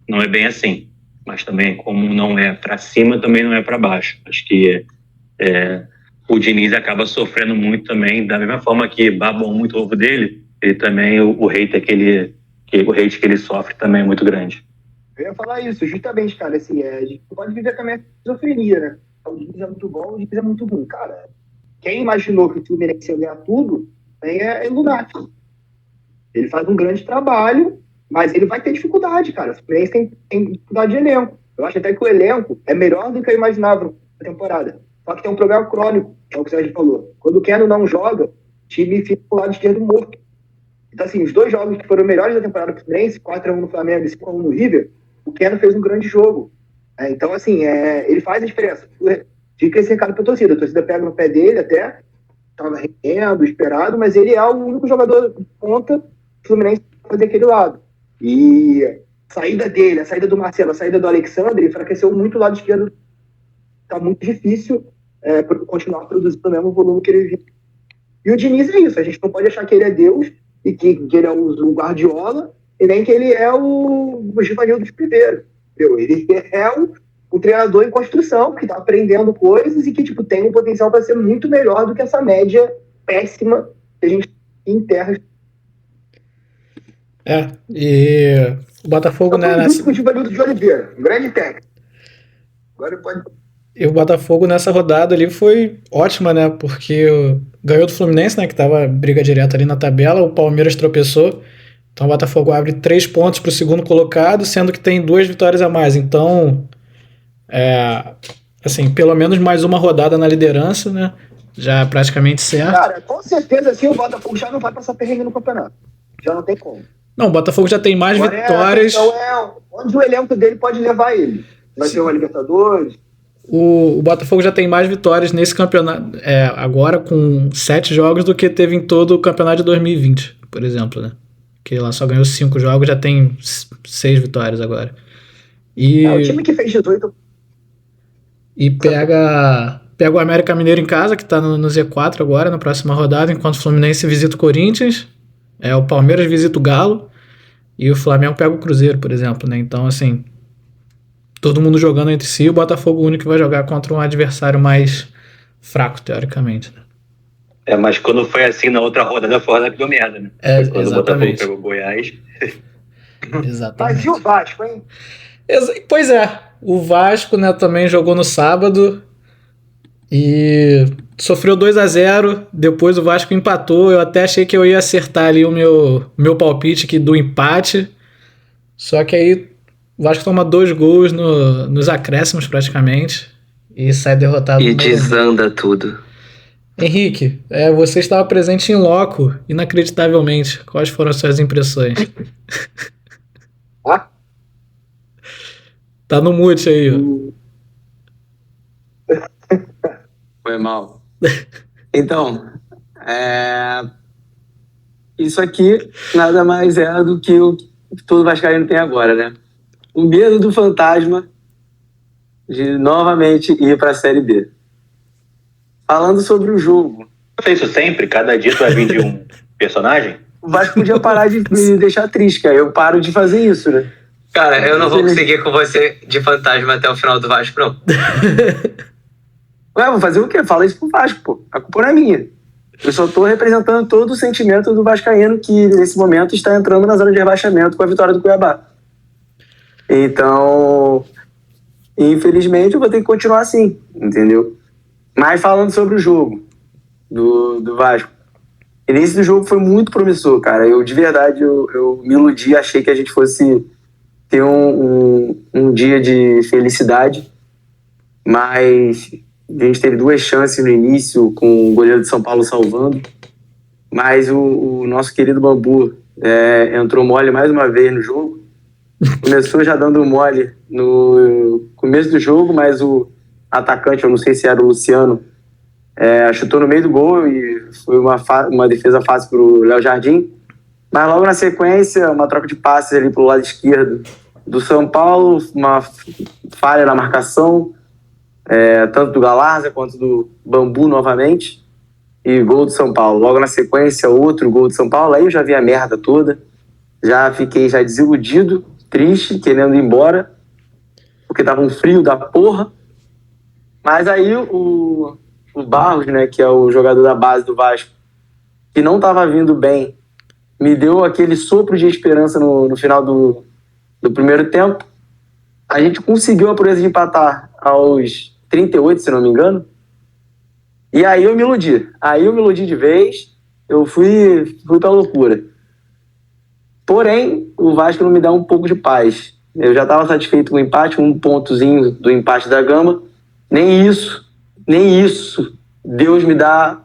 não é bem assim. Mas também, como não é para cima, também não é para baixo. Acho que o Diniz acaba sofrendo muito também, da mesma forma que babam muito o ovo dele, ele também, o hate que ele sofre também é muito grande. Eu ia falar isso, justamente, cara, assim, a gente pode viver também a esquizofrenia, né? O Diniz é muito bom, o Diniz é muito ruim. Cara, quem imaginou que o Fluminense ia ganhar tudo, é lunático. Ele faz um grande trabalho, mas ele vai ter dificuldade, cara. O Fluminense tem dificuldade de elenco. Eu acho até que o elenco é melhor do que eu imaginava na temporada. Só que tem um problema crônico, que é o que o Sérgio falou. Quando o Keno não joga, o time fica pro lado esquerdo morto. Então, assim, os dois jogos que foram melhores da temporada do Fluminense, 4-1 no Flamengo e 5-1 no River, o Keno fez um grande jogo. Então, assim, ele faz a diferença. Fica esse recado pra torcida. A torcida pega no pé dele até, estava rendendo, esperado, mas ele é o único jogador de ponta do Fluminense para fazer aquele lado. E a saída dele, a saída do Marcelo, a saída do Alexandre, enfraqueceu muito o lado esquerdo. Tá muito difícil continuar produzindo o mesmo volume que ele vive. E o Diniz é isso. A gente não pode achar que ele é Deus e que ele é o Guardiola e nem que ele é o Givanildo de Primeiro. Ele é o treinador em construção, que está aprendendo coisas e que tipo, tem um potencial para ser muito melhor do que essa média péssima que a gente tem em terras. E o Botafogo, né? Com o Givanildo de Oliveira, um grande técnico. Agora pode... E o Botafogo nessa rodada ali foi ótima, né? Porque ganhou do Fluminense, né? Que tava briga direta ali na tabela. O Palmeiras tropeçou. Então o Botafogo abre 3 pontos pro segundo colocado, sendo que tem 2 vitórias a mais. Então, assim, pelo menos mais uma rodada na liderança, né? Já praticamente certo. Cara, com certeza assim o Botafogo já não vai passar perrengue no campeonato. Já não tem como. Não, o Botafogo já tem mais vitórias. Então onde o elenco dele pode levar ele. Vai ser uma Libertadores. O Botafogo já tem mais vitórias nesse campeonato agora com 7 jogos do que teve em todo o campeonato de 2020, por exemplo, né? Que lá só ganhou 5 jogos, já tem 6 vitórias agora. E o time que fez 18... E pega o América Mineiro em casa, que tá no Z4 agora, na próxima rodada, enquanto o Fluminense visita o Corinthians, o Palmeiras visita o Galo, e o Flamengo pega o Cruzeiro, por exemplo, né? Então, assim... todo mundo jogando entre si, o Botafogo único que vai jogar contra um adversário mais fraco, teoricamente. Né? Mas quando foi assim na outra rodada, foi a rodada que deu merda, né? Quando exatamente. O Botafogo pegou o Goiás. Exatamente. Mas e o Vasco, hein? Pois é, o Vasco, né, também jogou no sábado e sofreu 2-0, depois o Vasco empatou, eu até achei que eu ia acertar ali o meu palpite aqui do empate, só que aí o Vasco toma 2 gols nos acréscimos praticamente e sai derrotado. E desanda tudo. Henrique, você estava presente em loco, inacreditavelmente. Quais foram as suas impressões? Tá no mute aí, ó. Foi mal. Então, isso aqui nada mais é do que o que todo vascaíno tem agora, né? O medo do fantasma de novamente ir para a Série B. Falando sobre o jogo. Você isso sempre? Cada dia tu vai vir de um personagem? O Vasco podia parar de me deixar triste, que aí eu paro de fazer isso, né? Cara, eu não vou conseguir com você de fantasma até o final do Vasco, não. Ué, vou fazer o quê? Fala isso pro Vasco, pô. A culpa não é minha. Eu só tô representando todo o sentimento do vascaíno que, nesse momento, está entrando na zona de rebaixamento com a vitória do Cuiabá. Então, infelizmente, eu vou ter que continuar assim, entendeu? Mas falando sobre o jogo do Vasco. O início do jogo foi muito promissor, cara. Eu, de verdade, eu me iludi, achei que a gente fosse ter um dia de felicidade, mas a gente teve 2 chances no início, com o goleiro de São Paulo salvando, mas o nosso querido Bambu entrou mole mais uma vez no jogo. Começou já dando mole no começo do jogo, mas o atacante, eu não sei se era o Luciano, chutou no meio do gol e foi uma defesa fácil para o Léo Jardim. Mas logo na sequência, uma troca de passes ali pro lado esquerdo do São Paulo, uma falha na marcação, tanto do Galarza quanto do Bambu novamente, e gol do São Paulo. Logo na sequência, outro gol do São Paulo, aí eu já vi a merda toda, já fiquei desiludido, triste, querendo ir embora, porque tava um frio da porra. Mas aí o Barros, né, que é o jogador da base do Vasco, que não tava vindo bem, me deu aquele sopro de esperança no final do primeiro tempo. A gente conseguiu a proeza de empatar aos 38, se não me engano. E aí eu me iludi. Aí eu me iludi de vez. Eu fui pra loucura. Porém, o Vasco não me dá um pouco de paz. Eu já estava satisfeito com o empate, um pontozinho do empate da Gama. Nem isso Deus me dá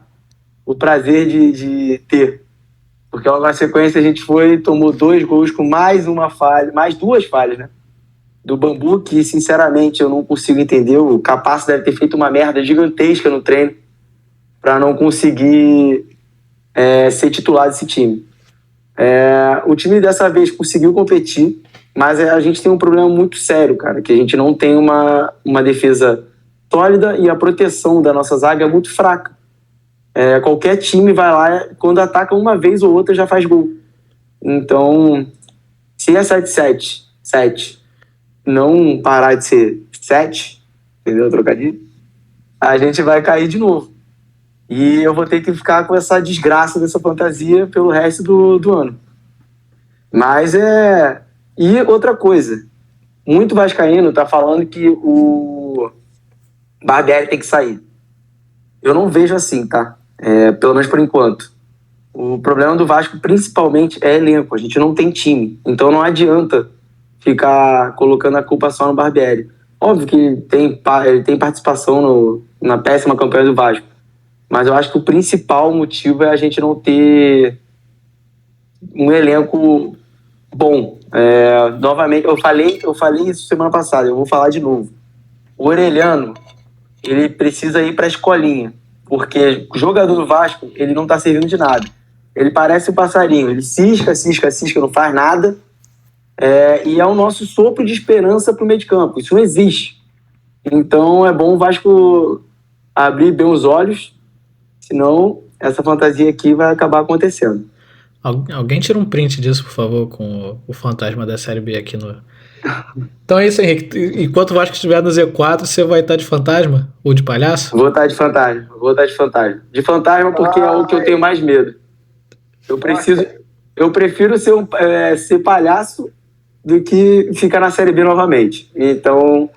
o prazer de ter. Porque logo na sequência a gente tomou 2 gols com mais 2 falhas, né? Do Bambu, que sinceramente eu não consigo entender. O Capasso deve ter feito uma merda gigantesca no treino para não conseguir ser titular desse time. O time dessa vez conseguiu competir, mas a gente tem um problema muito sério, cara, que a gente não tem uma defesa sólida e a proteção da nossa zaga é muito fraca. Qualquer time vai lá, quando ataca uma vez ou outra, já faz gol. Então, se é 7-7 não parar de ser 7, entendeu? Trocadilho, a gente vai cair de novo. E eu vou ter que ficar com essa desgraça dessa fantasia pelo resto do ano. Mas E outra coisa, muito vascaíno tá falando que o Barbieri tem que sair. Eu não vejo assim, tá? Pelo menos por enquanto. O problema do Vasco, principalmente, é elenco. A gente não tem time. Então não adianta ficar colocando a culpa só no Barbieri. Óbvio que ele tem participação na péssima campanha do Vasco. Mas eu acho que o principal motivo é a gente não ter um elenco bom. Novamente, eu falei isso semana passada, eu vou falar de novo. O Orelhano, ele precisa ir para a escolinha. Porque o jogador do Vasco, ele não tá servindo de nada. Ele parece um passarinho, ele cisca, não faz nada. E é o nosso sopro de esperança pro meio de campo. Isso não existe. Então é bom o Vasco abrir bem os olhos, senão essa fantasia aqui vai acabar acontecendo. Alguém tira um print disso, por favor, com o fantasma da Série B aqui no... Então é isso, Henrique. Enquanto o Vasco estiver no Z4, você vai estar de fantasma? Ou de palhaço? Vou estar de fantasma. De fantasma porque é o que eu tenho mais medo. Eu prefiro ser palhaço do que ficar na Série B novamente. Então,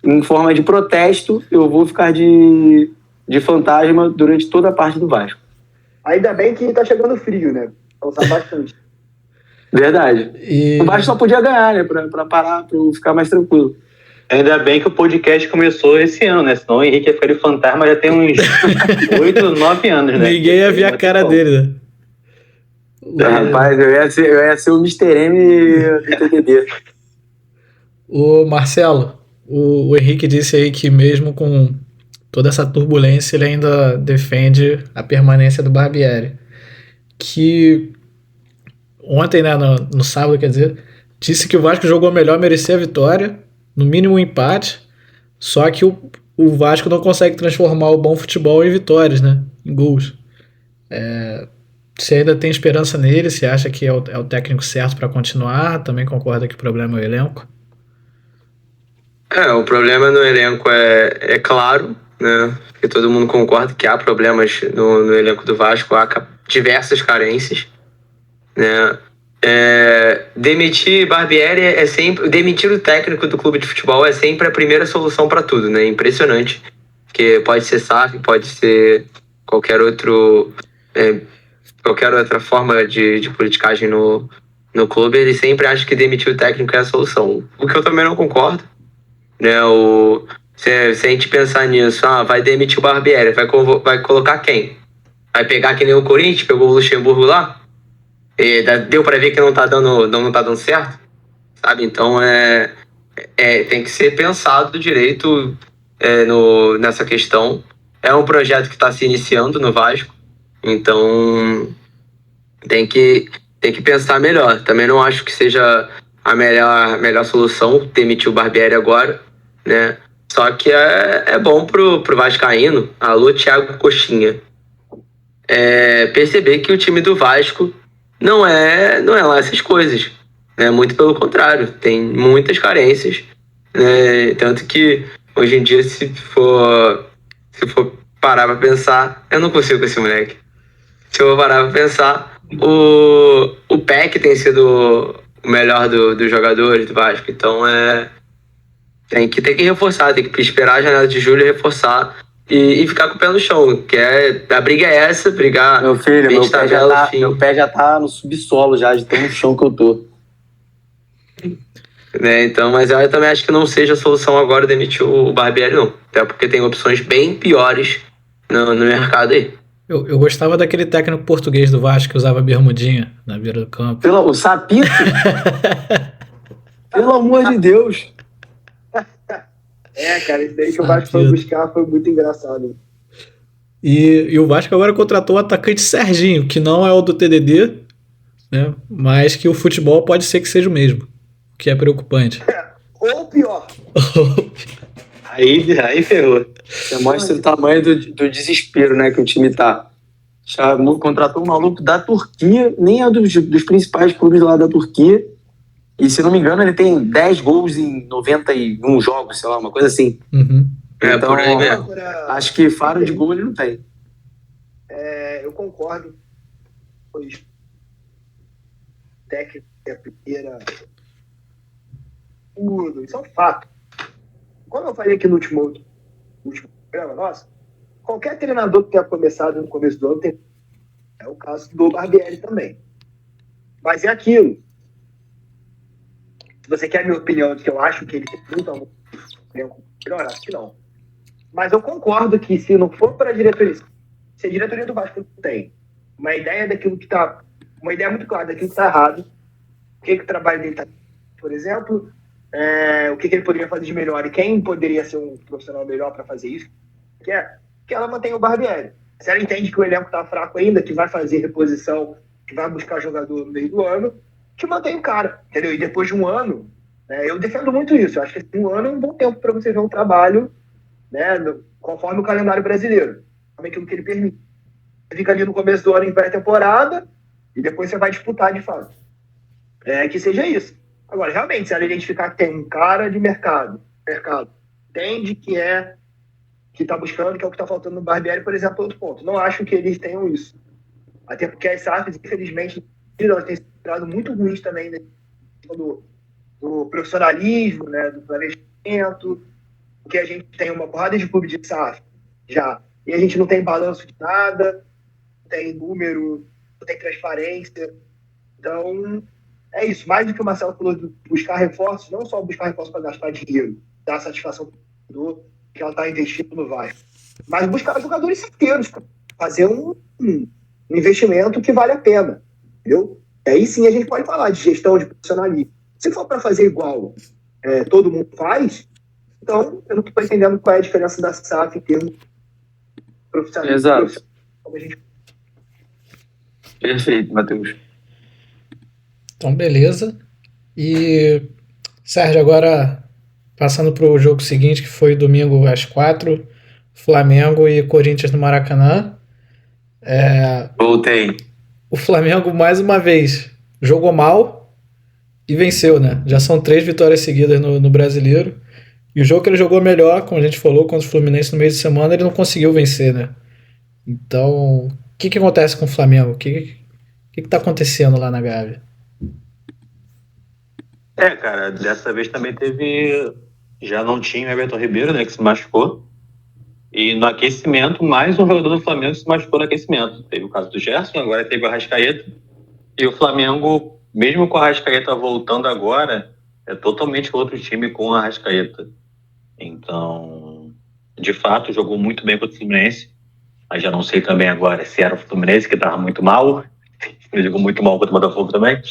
em forma de protesto, eu vou ficar de fantasma durante toda a parte do Vasco. Ainda bem que tá chegando frio, né? Causar bastante. Verdade. O Vasco só podia ganhar, né? Pra parar, pra ficar mais tranquilo. Ainda bem que o podcast começou esse ano, né? Senão o Henrique ia ficar de fantasma já tem uns 8, 9 anos, né? Ninguém ia ver a cara dele, né? Rapaz, eu ia ser o Mr. M do TDD. Ô Marcelo, o Henrique disse aí que mesmo com toda essa turbulência, ele ainda defende a permanência do Barbieri. Que ontem, né, no sábado, quer dizer, disse que o Vasco jogou melhor, merecia a vitória, no mínimo um empate, só que o Vasco não consegue transformar o bom futebol em vitórias, né, em gols. Você ainda tem esperança nele? Você acha que é o técnico certo para continuar? Também concorda que o problema é o elenco? O problema no elenco é claro, né? Porque todo mundo concorda que há problemas no elenco do Vasco, há diversas carências, né? Demitir Barbieri demitir o técnico do clube de futebol é sempre a primeira solução para tudo, né? Impressionante, porque pode ser SAF, pode ser qualquer outra forma de politicagem no clube. Ele sempre acha que demitir o técnico é a solução, o que eu também não concordo, né? Se a gente pensar nisso, vai demitir o Barbieri, vai colocar quem? Vai pegar que nem o Corinthians, pegou o Luxemburgo lá? Deu para ver que não tá dando certo, sabe? Então tem que ser pensado direito nessa questão. É um projeto que está se iniciando no Vasco, então tem que pensar melhor. Também não acho que seja a melhor solução demitir o Barbieri agora, né? Só que é bom pro vascaíno, alô Thiago Coxinha, perceber que o time do Vasco não é lá essas coisas, né? Muito pelo contrário, tem muitas carências, né? Tanto que hoje em dia, se for parar pra pensar, eu não consigo com esse moleque. Se eu parar pra pensar, o Peck tem sido o melhor dos jogadores do Vasco, então tem que reforçar, tem que esperar a janela de julho e reforçar e ficar com o pé no chão, que a briga é essa, brigar... Meu filho, meu pé já tá no subsolo já, de tão chão que eu tô. Então, mas eu também acho que não seja a solução agora demitir o Barbieri, não. Até porque tem opções bem piores no mercado aí. Eu gostava daquele técnico português do Vasco que usava bermudinha na beira do campo. O Sapito? Pelo amor de Deus. Cara, isso daí que o Vasco foi buscar foi muito engraçado. E o Vasco agora contratou o atacante Serginho, que não é o do TDD, né? Mas que o futebol pode ser que seja o mesmo, o que é preocupante. Ou pior. Aí ferrou. Você mostra o tamanho do desespero, né, que o time tá. Contratou um maluco da Turquia, nem é dos principais clubes lá da Turquia. E, se não me engano, ele tem 10 gols em 91 jogos, sei lá, uma coisa assim. Uhum. Então, por aí mesmo. Acho que faro de gol ele não tem. Eu concordo. Pois técnico é a primeira. Tudo, isso é um fato. Como eu falei aqui no último programa nosso, qualquer treinador que tenha começado no começo do ano tem. É o caso do Barbieri também. Mas é aquilo. Se você quer a minha opinião de que eu acho que ele tem muito amor, melhor, acho que não. Mas eu concordo que se não for para a diretoria, se a diretoria do Vasco não tem uma ideia daquilo que está, uma ideia muito clara daquilo que está errado, o que o trabalho dele está, por exemplo, o que ele poderia fazer de melhor e quem poderia ser um profissional melhor para fazer isso, que ela mantenha o Barbieri. Se ela entende que o elenco está fraco ainda, que vai fazer reposição, que vai buscar jogador no meio do ano, que mantém o cara, entendeu? E depois de um ano, eu defendo muito isso. Eu acho que um ano é um bom tempo para você ver um trabalho, né, conforme o calendário brasileiro, como aquilo que ele permite. Você fica ali no começo do ano em pré-temporada e depois você vai disputar de fato. Que seja isso. Agora, realmente, se ela identificar que tem um cara de mercado entende que está buscando, que é o que está faltando no Barbieri, por exemplo, outro ponto. Não acho que eles tenham isso. Até porque as SAFs, infelizmente, elas têm sido muito ruins também, né? do profissionalismo, né? Do planejamento, porque a gente tem uma porrada de clube de SAF já, e a gente não tem balanço de nada, não tem número, não tem transparência. Então, é isso. Mais do que o Marcelo falou de buscar reforços, não só buscar reforços para gastar dinheiro, dar satisfação do que ela está investindo no Vasco, mas buscar jogadores certeiros, fazer um investimento que vale a pena, entendeu? Aí sim a gente pode falar de gestão de profissionalismo. Se for para fazer igual todo mundo faz, então eu não estou entendendo qual é a diferença da SAF em termos de profissionalismo. Exato. Perfeito, Matheus. Então, beleza. E, Sérgio, agora passando para o jogo seguinte, que foi domingo às 4, Flamengo e Corinthians no Maracanã. Voltei. O Flamengo, mais uma vez, jogou mal e venceu, né? Já são 3 vitórias seguidas no Brasileiro. E o jogo que ele jogou melhor, como a gente falou, contra o Fluminense no meio de semana, ele não conseguiu vencer, né? Então, o que acontece com o Flamengo? O que tá acontecendo lá na Gávea? Cara, dessa vez também teve... Já não tinha o Everton Ribeiro, né, que se machucou. E no aquecimento, mais um jogador do Flamengo se machucou no aquecimento. Teve o caso do Gerson, agora teve o Arrascaeta. E o Flamengo, mesmo com o Arrascaeta voltando agora, é totalmente outro time com o Arrascaeta. Então, de fato, jogou muito bem contra o Fluminense. Mas já não sei também agora se era o Fluminense que estava muito mal. Ele jogou muito mal contra o Botafogo também.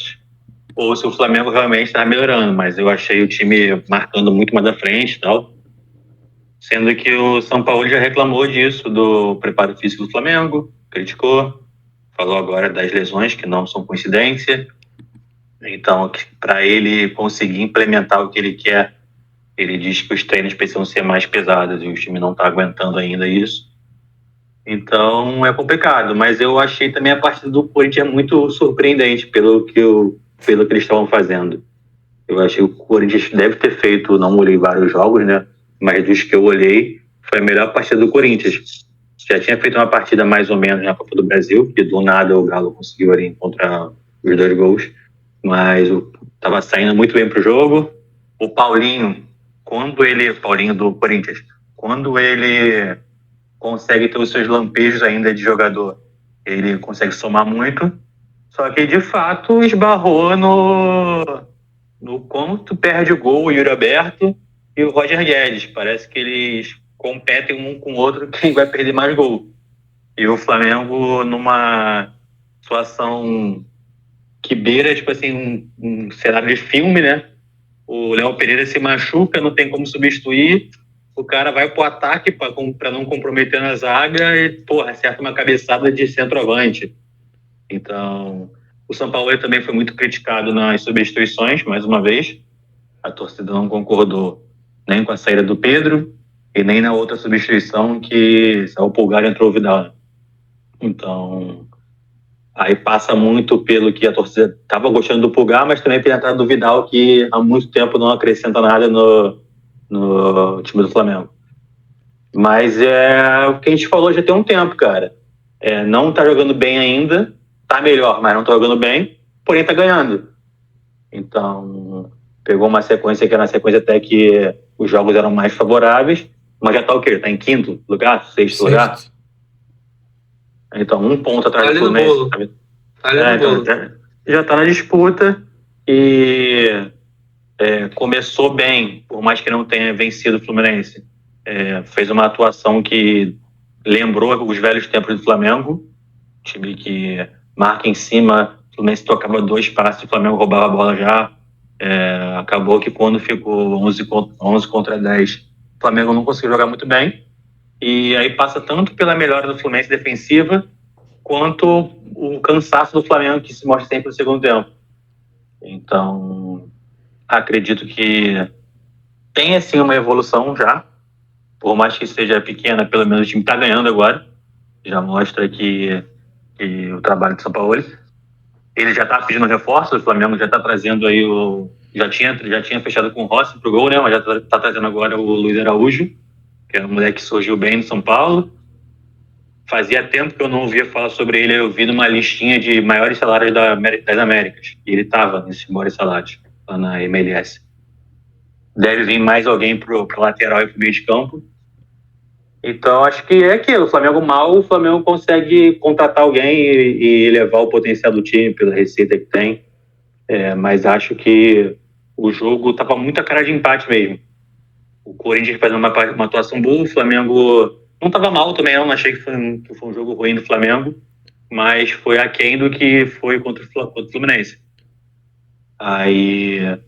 Ou se o Flamengo realmente estava melhorando. Mas eu achei o time marcando muito mais à frente e tal. Sendo que o São Paulo já reclamou disso, do preparo físico do Flamengo, criticou, falou agora das lesões, que não são coincidência. Então, para ele conseguir implementar o que ele quer, ele diz que os treinos precisam ser mais pesados e o time não está aguentando ainda isso. Então, é complicado. Mas eu achei também a partida do Corinthians muito surpreendente pelo que eles estavam fazendo. Eu achei que o Corinthians deve ter feito, não olhei vários jogos, né? Mas dos que eu olhei, foi a melhor partida do Corinthians. Já tinha feito uma partida mais ou menos na Copa do Brasil, que do nada o Galo conseguiu ali encontrar os 2 gols, mas estava saindo muito bem pro jogo. O Paulinho do Corinthians, quando ele consegue ter os seus lampejos ainda de jogador, ele consegue somar muito, só que de fato esbarrou no como tu perde o gol, o Yuri Alberto e o Roger Guedes. Parece que eles competem um com o outro quem vai perder mais gol. E o Flamengo numa situação que beira, tipo assim, um cenário de filme, né? O Léo Pereira se machuca, não tem como substituir, o cara vai pro ataque para não comprometer na zaga e, acerta uma cabeçada de centroavante. Então, o São Paulo também foi muito criticado nas substituições, mais uma vez. A torcida não concordou nem com a saída do Pedro e nem na outra substituição que saiu o Pulgar e entrou o Vidal. Então, aí passa muito pelo que a torcida estava gostando do Pulgar, mas também pela entrada do Vidal, que há muito tempo não acrescenta nada no time do Flamengo. Mas é o que a gente falou já tem um tempo, cara. Não tá jogando bem ainda, tá melhor, mas não tá jogando bem, porém tá ganhando. Então, pegou uma sequência que era na sequência até que os jogos eram mais favoráveis, mas já tá o quê? Tá em 5º lugar? 6º lugar? Então, 1 ponto atrás do Fluminense. Então, já tá na disputa e começou bem, por mais que não tenha vencido o Fluminense. Fez uma atuação que lembrou os velhos tempos do Flamengo, time que marca em cima, o Fluminense tocava 2 passes, o Flamengo roubava a bola já. Acabou que quando ficou 11 contra 10, o Flamengo não conseguiu jogar muito bem. E aí passa tanto pela melhora do Fluminense defensiva, quanto o cansaço do Flamengo, que se mostra sempre no segundo tempo. Então, acredito que tem assim uma evolução já, por mais que seja pequena, pelo menos o time está ganhando agora, já mostra que o trabalho do São Paulo, ele já está pedindo reforço, o Flamengo já está trazendo aí já tinha fechado com o Rossi pro gol, né, mas já está trazendo agora o Luiz Araújo, que é um moleque que surgiu bem no São Paulo. Fazia tempo que eu não ouvia falar sobre ele, eu vi numa listinha de maiores salários das Américas, e ele estava nesses maiores salários, lá na MLS. Deve vir mais alguém pro lateral e pro meio de campo. Então, acho que é aquilo. O Flamengo consegue contratar alguém e elevar o potencial do time pela receita que tem. Mas acho que o jogo estava muito a cara de empate mesmo. O Corinthians fazendo uma atuação boa, o Flamengo não estava mal também, não achei que foi um jogo ruim do Flamengo, mas foi aquém do que foi contra o Fluminense. Aí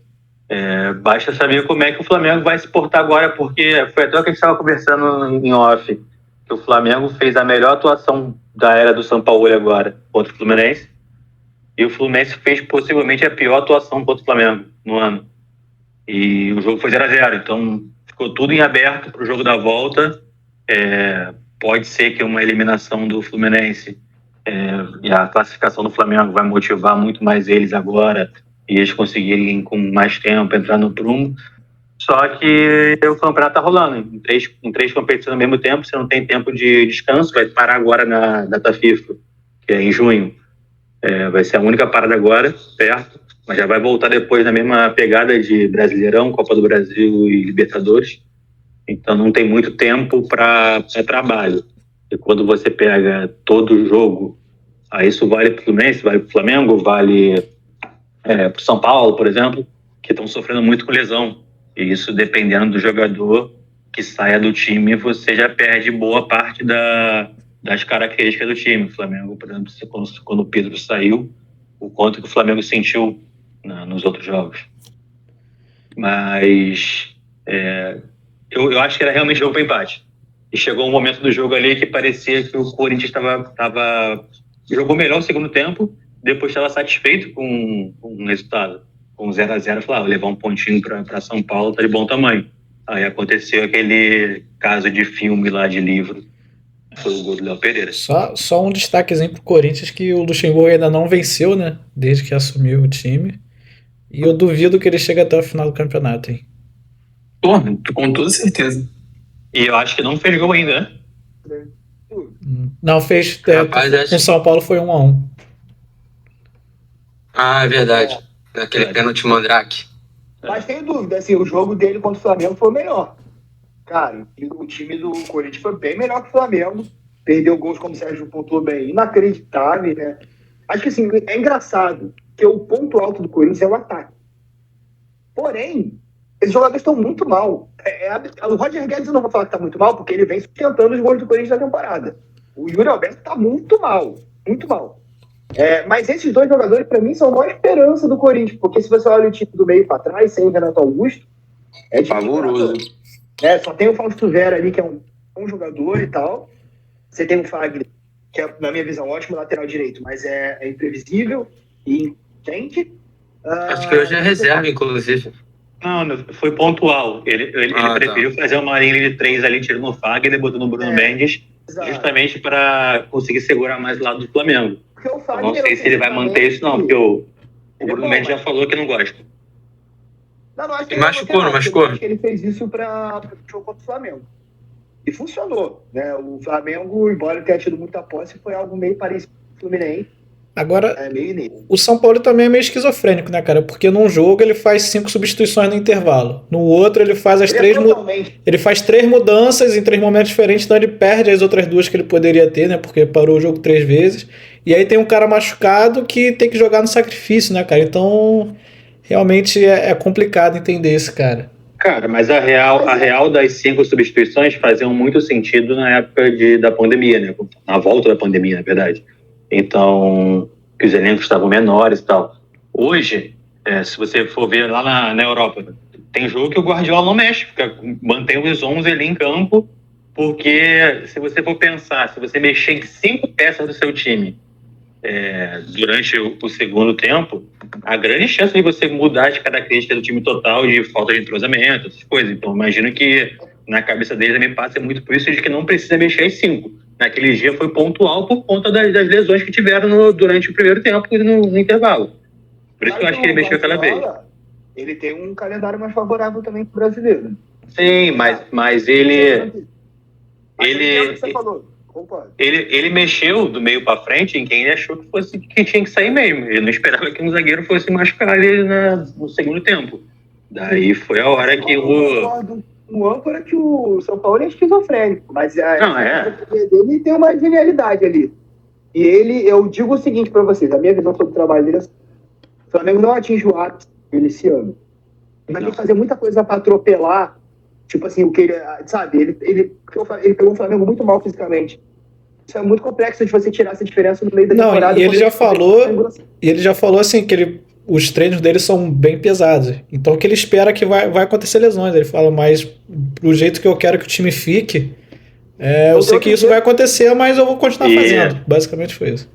basta saber como é que o Flamengo vai se portar agora, porque foi até o que a gente estava conversando em off, que o Flamengo fez a melhor atuação da era do São Paulo agora contra o Fluminense, e o Fluminense fez possivelmente a pior atuação contra o Flamengo no ano. E o jogo foi 0-0, então ficou tudo em aberto para o jogo da volta. Pode ser que uma eliminação do Fluminense e a classificação do Flamengo vai motivar muito mais eles agora e eles conseguirem com mais tempo entrar no prumo. Só que o campeonato tá rolando em três competições ao mesmo tempo, você não tem tempo de descanso, vai parar agora na data FIFA, que é em junho. Vai ser a única parada agora, perto, mas já vai voltar depois na mesma pegada de Brasileirão, Copa do Brasil e Libertadores. Então não tem muito tempo para trabalho. E quando você pega todo o jogo, aí isso vale para o Fluminense, vale para o Flamengo, vale para o São Paulo, por exemplo, que estão sofrendo muito com lesão. E isso, dependendo do jogador que saia do time, você já perde boa parte das características do time. O Flamengo, por exemplo, quando o Pedro saiu, o quanto que o Flamengo sentiu nos outros jogos. Mas eu acho que era realmente jogo para empate. E chegou um momento do jogo ali que parecia que o Corinthians jogou melhor o segundo tempo, depois estava satisfeito com o resultado. Com 0-0, falava, levar um pontinho para São Paulo tá de bom tamanho. Aí aconteceu aquele caso de filme lá, de livro, foi o gol do Léo Pereira. Só um destaquezinho pro Corinthians, que o Luxemburgo ainda não venceu, né, desde que assumiu o time, e eu duvido que ele chegue até o final do campeonato, hein. Pô, com toda certeza. E eu acho que não fez gol ainda, né? Não, fez, Rapaz, com São Paulo foi 1-1. Ah, é verdade. Aquele pênalti Mandrake. Mas sem dúvida, assim, o jogo dele contra o Flamengo foi o melhor. Cara, o time do Corinthians foi bem melhor que o Flamengo. Perdeu gols, como o Sérgio pontuou bem, inacreditável, né? Acho que, assim, é engraçado que o ponto alto do Corinthians é o ataque. Porém, esses jogadores estão muito mal. O Roger Guedes eu não vou falar que está muito mal, porque ele vem sustentando os gols do Corinthians na temporada. O Yuri Alberto está muito mal. Muito mal. Mas esses dois jogadores, para mim, são a maior esperança do Corinthians, porque se você olha o time do meio para trás, sem o Renato Augusto, é pavoroso. Só tem o Fausto Vera ali, que é um jogador e tal. Você tem o Fagner, que é, na minha visão, ótimo lateral direito, mas é imprevisível e intente. Acho que hoje é reserva, inclusive. Não, foi pontual. Ele preferiu fazer uma linha de 3 ali, tirando o Fagner, botando o Bruno Mendes, justamente para conseguir segurar mais o lado do Flamengo. Eu não sei se ele vai manter isso, não, porque o Bruno Mendes já falou que não gosta. Não acho que ele machucou. Acho que ele fez isso para o jogo contra o Flamengo. E funcionou, né? O Flamengo, embora tenha tido muita posse, foi algo meio parecido com o Fluminense. Agora, o São Paulo também é meio esquizofrênico, né, cara? Porque num jogo ele faz 5 substituições no intervalo. No outro ele faz ele faz 3 mudanças em 3 momentos diferentes, então ele perde as outras 2 que ele poderia ter, né? Porque parou o jogo 3 vezes. E aí tem um cara machucado que tem que jogar no sacrifício, né, cara? Então, realmente é complicado entender esse cara. Cara, mas a real das 5 substituições faziam muito sentido na época da pandemia, né? Na volta da pandemia, na verdade. Então, que os elencos estavam menores e tal. Hoje, se você for ver lá na Europa, tem jogo que o Guardiola não mexe, mantém os 11 ali em campo, porque se você for pensar, se você mexer em 5 peças do seu time durante o segundo tempo, há grande chance de você mudar as características do time total, de falta de entrosamento, essas coisas. Então, imagino que na cabeça deles também passa muito por isso de que não precisa mexer em 5. Naquele dia foi pontual por conta das lesões que tiveram durante o primeiro tempo e no intervalo. Por isso que eu acho que ele mexeu aquela vez. Ele tem um calendário mais favorável também para o brasileiro. Sim, mas ele mexeu do meio para frente em quem ele achou que tinha que sair mesmo. Ele não esperava que um zagueiro fosse machucar ele no segundo tempo. Daí foi a hora que o âncora que o São Paulo é esquizofrênico, mas dele tem uma genialidade ali. E eu digo o seguinte para vocês, a minha visão sobre o trabalho dele é o Flamengo não atinge o ápice dele esse ano. Ele vai ter que fazer muita coisa para atropelar, tipo assim, o que ele, sabe, ele pegou o Flamengo muito mal fisicamente. Isso é muito complexo de você tirar essa diferença no meio da temporada. E ele já falou assim, que os treinos dele são bem pesados. Então o que ele espera que vai acontecer lesões. Ele fala, mas pro jeito que eu quero que o time fique, eu sei que isso vai acontecer, mas eu vou continuar fazendo. Basicamente foi isso.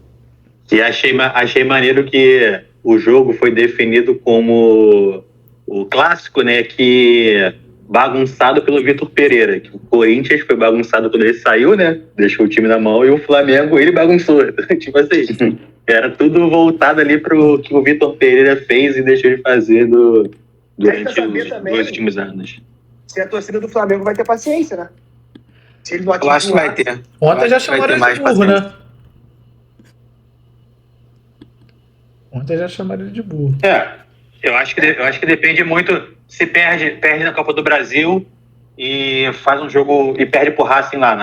E achei maneiro que o jogo foi definido como o clássico, né? Que bagunçado pelo Vitor Pereira. Que o Corinthians foi bagunçado quando ele saiu, né? Deixou o time na mão, e o Flamengo, ele bagunçou. Tipo assim, era tudo voltado ali pro que o Vitor Pereira fez e deixou de fazer durante os 2 últimos anos. Se a torcida do Flamengo vai ter paciência, né? Se ele não Eu acho que vai ter. Ontem já chamaram ele de burro, né? Ontem já chamaram ele de burro. Eu acho que depende muito. Se perde na Copa do Brasil e faz um jogo e perde pro Racing lá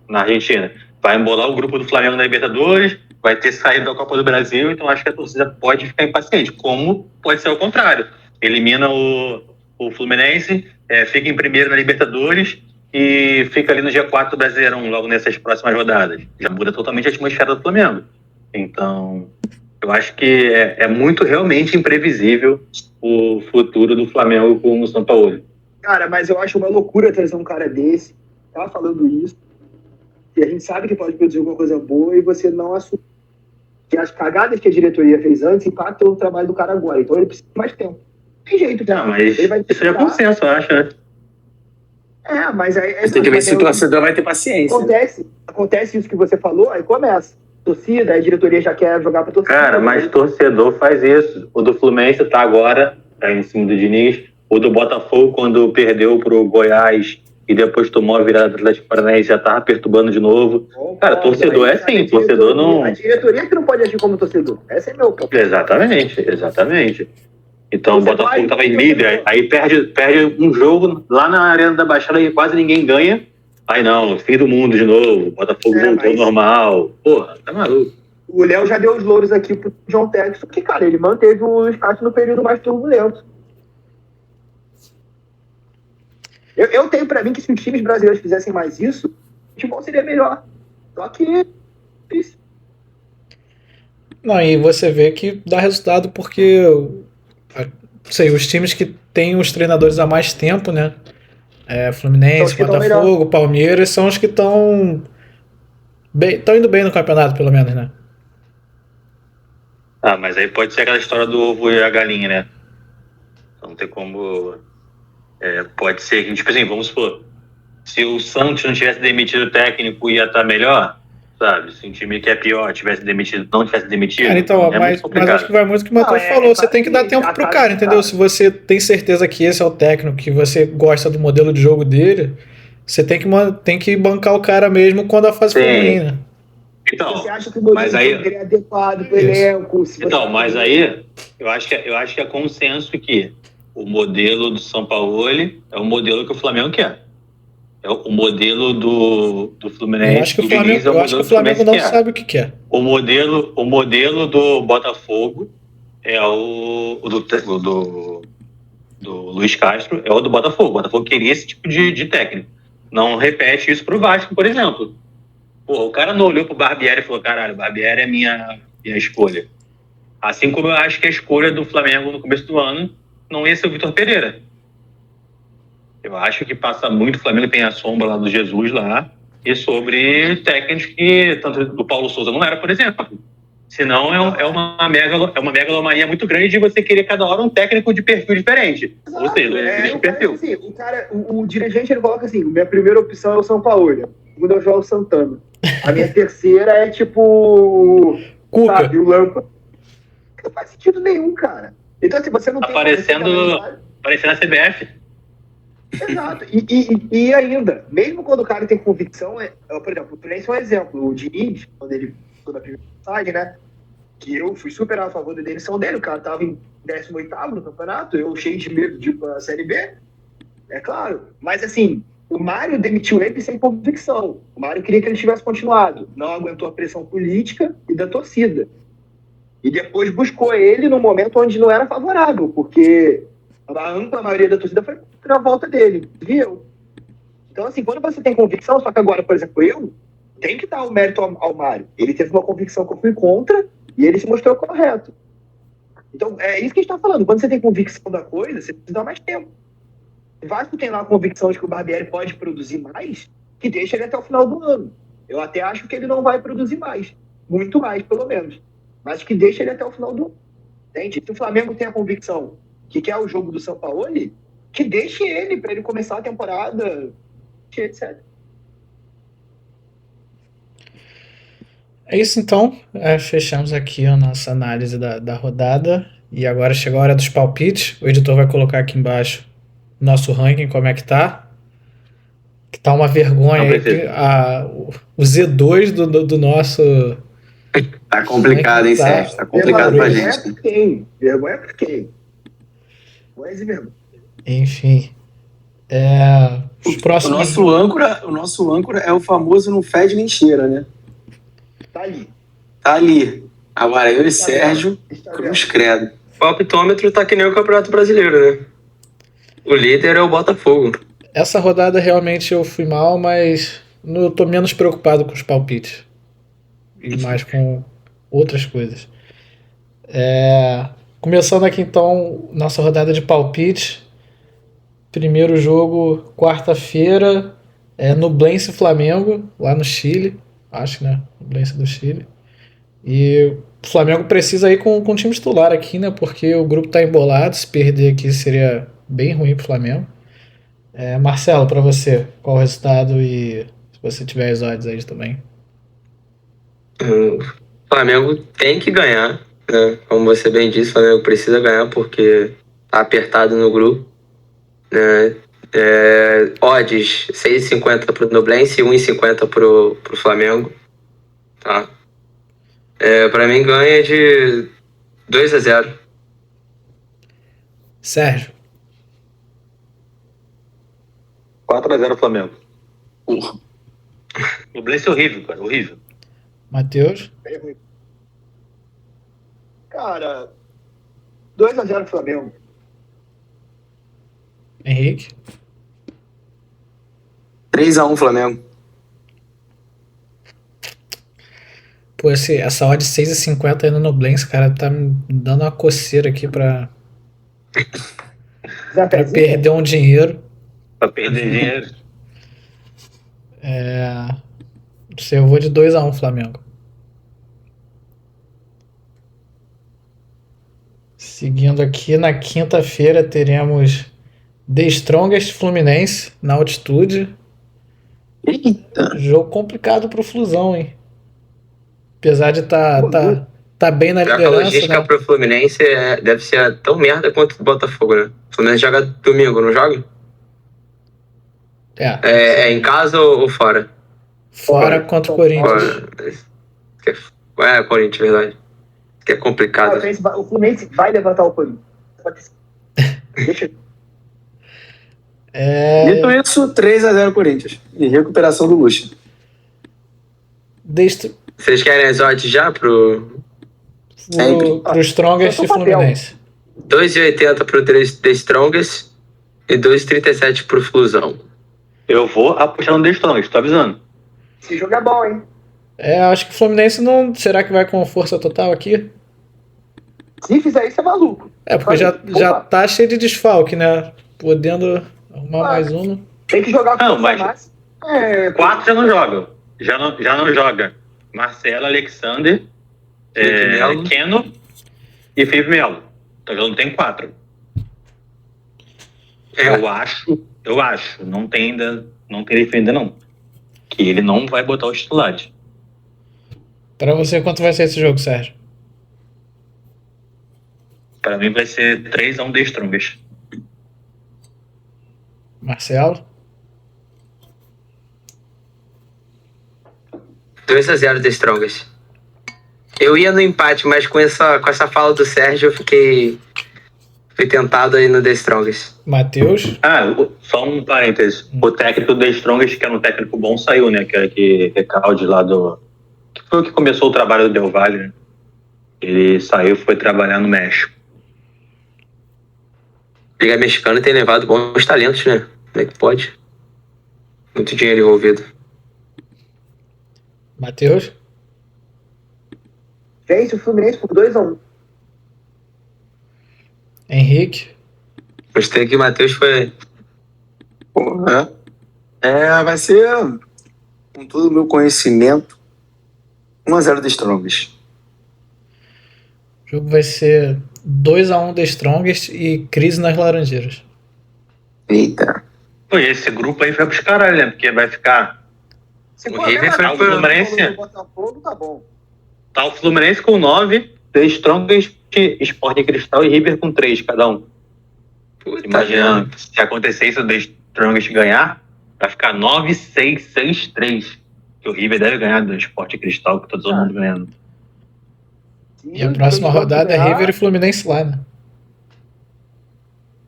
na Argentina. Vai embolar o grupo do Flamengo na Libertadores, vai ter saído da Copa do Brasil, então acho que a torcida pode ficar impaciente, como pode ser o contrário. Elimina o Fluminense, fica em primeiro na Libertadores e fica ali no G4 do Brasileirão logo nessas próximas rodadas. Já muda totalmente a atmosfera do Flamengo. Então, eu acho que é muito realmente imprevisível o futuro do Flamengo com o Sampaoli. Cara, mas eu acho uma loucura trazer um cara desse, tá falando isso, e a gente sabe que pode produzir alguma coisa boa e você não assume que as cagadas que a diretoria fez antes impactam o trabalho do cara agora. Então ele precisa de mais tempo. Tem jeito, cara. Não, mas isso é consenso, eu acho, né? Mas aí... Você tem que ver se o torcedor vai ter paciência. Acontece isso que você falou, aí começa. Torcida, a diretoria já quer jogar pra torcida. Cara, mas torcedor faz isso. O do Fluminense tá agora, tá em cima do Diniz. O do Botafogo, quando perdeu pro Goiás e depois tomou a virada do Atlético Paranaense, já tava perturbando de novo. Cara, torcedor é assim, torcedor não... A diretoria que não pode agir como torcedor. Esse é meu ponto. Exatamente. Então o Botafogo tava em líder, aí perde um jogo lá na Arena da Baixada e quase ninguém ganha. Aí não, fim do mundo de novo, o Botafogo voltou ao normal. Porra, tá maluco. O Léo já deu os louros aqui pro John Texton, que, cara, ele manteve o Scott no período mais turbulento. Eu tenho pra mim que se os times brasileiros fizessem mais isso, o futebol seria melhor. Só que... Não, e você vê que dá resultado porque... os times que têm os treinadores há mais tempo, né? Fluminense, Botafogo, Palmeiras, são os que estão indo bem no campeonato, pelo menos, né? Mas aí pode ser aquela história do ovo e a galinha, né? Não tem como... pode ser que, tipo assim, vamos supor, se o Santos não tivesse demitido o técnico, ia estar melhor, sabe? Se um time que é pior não tivesse demitido... Cara, então, mas acho que vai muito o que o Matheus falou. Você tem que dar tempo pro cara, entendeu? Se você tem certeza que esse é o técnico, que você gosta do modelo de jogo dele, você tem que bancar o cara mesmo quando a fase for ruim, né? Então, você acha que o modelo de jogo é adequado pro elenco? Então, mas aí, eu acho que é consenso que o modelo do Sampaoli é o modelo que o Flamengo quer. O modelo do Fluminense. Eu acho que o Flamengo não sabe o que quer. O modelo do Botafogo é o do Luiz Castro, é o do Botafogo. O Botafogo queria esse tipo de técnico. Não repete isso pro Vasco, por exemplo. O cara não olhou pro Barbieri e falou: caralho, o Barbieri é minha escolha. Assim como eu acho que a escolha do Flamengo no começo do ano não ia ser o Vitor Pereira. Eu acho que passa muito, o Flamengo tem a sombra lá do Jesus lá, e sobre técnicos que, tanto do Paulo Souza não era, por exemplo. Senão é uma megalomania muito grande de você querer cada hora um técnico de perfil diferente. Ou seja, de perfil. Assim, o dirigente ele coloca assim: minha primeira opção é o São Paulo, a segunda é o João Santana. A minha terceira é tipo... Cuca. Sabe, o Lampa. Não faz sentido nenhum, cara. Então, assim, você não tem... Aparecendo na CBF. Exato. E ainda, mesmo quando o cara tem convicção, por exemplo, o Fluminense é um exemplo. O Diniz, quando ele ficou na primeira passagem, né? Que eu fui super a favor da demissão dele, o cara tava em 18º no campeonato, eu cheio de medo de ir pra Série B, é claro. Mas assim, o Mário demitiu ele sem convicção. O Mário queria que ele tivesse continuado. Não aguentou a pressão política e da torcida. E depois buscou ele no momento onde não era favorável, porque a ampla maioria da torcida foi contra a volta dele, viu? Então, assim, quando você tem convicção, só que agora, por exemplo, eu tenho que dar o mérito ao Mário. Ele teve uma convicção que eu fui contra e ele se mostrou correto. Então, é isso que a gente tá falando. Quando você tem convicção da coisa, você precisa dar mais tempo. O Vasco tem lá a convicção de que o Barbieri pode produzir mais, que deixa ele até o final do ano. Eu até acho que ele não vai produzir mais. muito mais, pelo menos. Mas que deixa ele até o final do... Entende? Se o Flamengo tem a convicção que quer o jogo do Sampaoli, que deixe ele para ele começar a temporada, etc. É isso então, fechamos aqui a nossa análise da rodada e agora chegou a hora dos palpites. O editor vai colocar aqui embaixo o nosso ranking, como é que tá. Que tá uma vergonha aí, o Z2 do nosso... Tá complicado, hein, Sérgio? Tá complicado pra gente. Vergonha por quem? Enfim. Os próximos... O nosso âncora é o famoso não fede nem cheira, né? Tá ali. Agora eu e Sérgio, cruz credo. O palpitômetro tá que nem o Campeonato Brasileiro, né? O líder é o Botafogo. Essa rodada realmente eu fui mal, mas eu tô menos preocupado com os palpites. E mais com outras coisas. Começando aqui então nossa rodada de palpites. Primeiro jogo, quarta-feira, Nublense Flamengo, lá no Chile. Acho, né? Nublense do Chile. E o Flamengo precisa ir com o time titular aqui, né? Porque o grupo tá embolado. Se perder aqui seria bem ruim pro Flamengo. Marcelo, para você, qual o resultado e se você tiver as odds aí também? O Flamengo tem que ganhar, né? Como você bem disse, o Flamengo precisa ganhar porque tá apertado no grupo, né? Odds 6,50 pro Nublense e 1,50 pro Flamengo, tá? Pra mim ganha de 2-0. Sérgio. 4-0 Flamengo. Nublense é horrível, cara, horrível. Matheus. Cara, 2-0 Flamengo. Henrique. 3-1 Flamengo. Pô, essa odd 6,50 aí no Nublense, cara, tá me dando uma coceira aqui pra perder um dinheiro. Pra perder dinheiro. Não sei, eu vou de 2-1 Flamengo. Seguindo aqui, na quinta-feira teremos The Strongest Fluminense na altitude. Eita. Jogo complicado pro Flusão, hein? Apesar de tá bem na liderança. A logística, né, pro Fluminense deve ser tão merda quanto o Botafogo, né? O Fluminense joga domingo, não joga? É em casa ou fora? Fora contra o Corinthians. Corinthians, verdade. Que é complicado. O Fluminense vai levantar o Corinthians. Deixa. Dito isso, 3-0 Corinthians. E recuperação do Lucha. Vocês querem as odds já pro Strongest e Fluminense? 2,80 pro The Strongest e 2,37 pro Flusão. Eu vou apostar no The Strongest, tô avisando. Esse jogo é bom, hein? Acho que o Fluminense não... Será que vai com força total aqui? Se fizer isso, é maluco. Porque já tá cheio de desfalque, né? Podendo arrumar mais um. Tem que jogar com mas 4 já não jogam. Já não joga. Marcelo, Alexander, Keno e Felipe Melo. Então já não tem 4. Eu acho. Não tem defender não. Que ele não vai botar os titulares. Pra você, quanto vai ser esse jogo, Sérgio? Pra mim vai ser 3-1 The Strongest. Marcelo? 2-0 The Strongest. Eu ia no empate, mas com essa fala do Sérgio, eu fui tentado aí no The Strongest. Matheus? Só um parênteses. O técnico do The Strongest, que era um técnico bom, saiu, né? Que era que Recalde lá do... Que foi o que começou o trabalho do Del Valle, né? Ele saiu e foi trabalhar no México. Liga Mexicana tem levado bons talentos, né? Como é que pode? Muito dinheiro envolvido. Matheus? Vence o Fluminense por 2-1. Henrique? Gostei que o Matheus foi... Vai ser, com todo o meu conhecimento, 1x0 The Strongest. O jogo vai ser 2x1 The Strongest e crise nas Laranjeiras. Eita. Pô, e esse grupo aí foi pros caralho, né? Porque vai ficar... O River foi o Fluminense. Botafogo, tá bom. Tá o Fluminense com 9, The Strongest, Sport Cristal e River com 3 cada um. Puta Imagina, se acontecer isso, o The Strongest ganhar, vai ficar 9-6, 6-3. Que o River deve ganhar do Sport Cristal, que tá todo mundo ganhando. E a próxima rodada é River e Fluminense lá, né?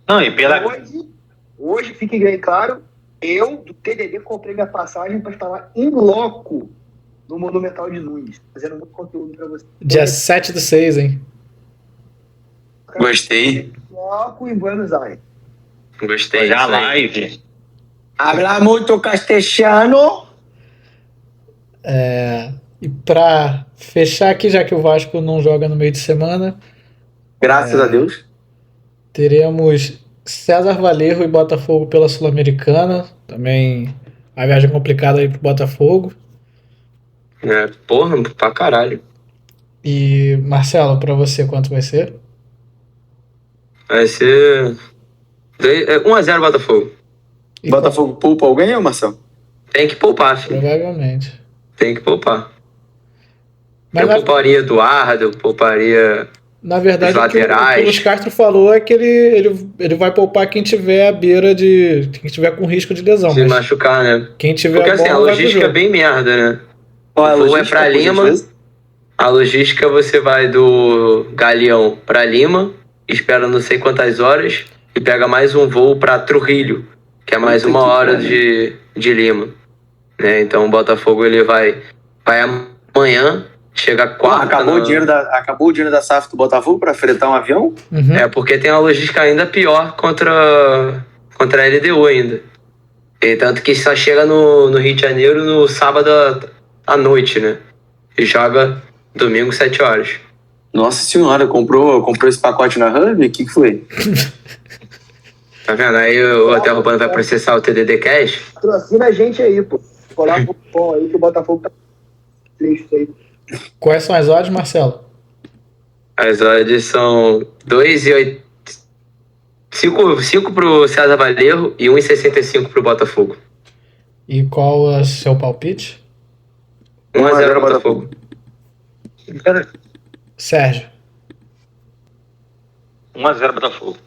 Não, e pela... Hoje, fique bem claro, eu, do TDD, comprei minha passagem para estar lá em loco no Monumental de Nunes, fazendo muito conteúdo para você. Dia 7/6, hein? Gostei. Loco em Buenos Aires. Gostei. Já live. Habla muito castelhano. E pra fechar aqui, já que o Vasco não joga no meio de semana, Graças a Deus. teremos César Valerro e Botafogo pela Sul-Americana. Também a viagem complicada aí pro Botafogo. Porra, pra caralho. E Marcelo, pra você, quanto vai ser? Vai ser 1x0 Botafogo. E Botafogo poupa alguém, ou Marcelo? Tem que poupar, filho. Provavelmente. Tem que poupar. Mas Eu pouparia Eduardo, eu pouparia na verdade, os o que o laterais. Luiz Castro falou é que ele vai poupar quem tiver à beira de... Quem tiver com risco de lesão. se Mas machucar, né? quem tiver Porque a assim, a bola vai pro logística é jogo. bem merda, né? Qual é a O voo é logística, pra por Lima. gentileza? A logística, você vai do Galeão pra Lima, espera não sei quantas horas e pega mais um voo pra Trujillo, que é mais Puta uma que hora pariu. de Lima. Né? Então o Botafogo ele vai amanhã, chega quarta. Acabou o dinheiro da SAF do Botafogo para fretar um avião? Uhum. É porque tem uma logística ainda pior contra a LDU ainda. E tanto que só chega no Rio de Janeiro no sábado à noite, né? E joga domingo 7 horas. Nossa senhora, comprou esse pacote na Hub? O que foi? Tá vendo? Aí o Hotel Urbano vai processar o TDD Cash. Patrocina a gente aí, pô. Coloca o cupom aí que o Botafogo tá triste aí. Quais são as odds, Marcelo? As odds são 2,8. 5 pro César Valerro e 1,65 pro Botafogo. E qual é o seu palpite? 1x0 Botafogo. Sérgio. 1x0 Botafogo.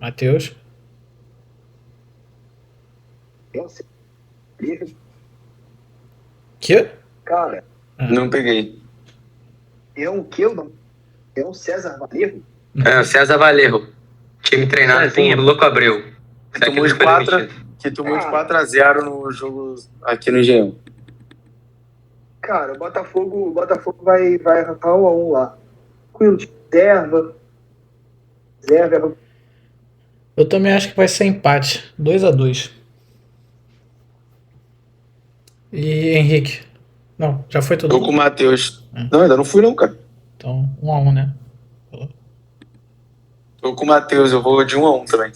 Matheus. Que? Cara, Não peguei. é um que eu não. É um César Valerro. É, o César Valerro. Time treinado por Louco Abreu. Que tomou de 4x0 no jogo aqui no Engenhão. Cara, o Botafogo vai arrancar 1x1 lá. Tranquilo, reserva. Eu também acho que vai ser empate. 2-2. E Henrique? Não, já foi todo Tô mundo? com o Matheus. Não, ainda não fui não, cara. Então, 1x1, né? Tô com o Matheus, eu vou de 1x1 também.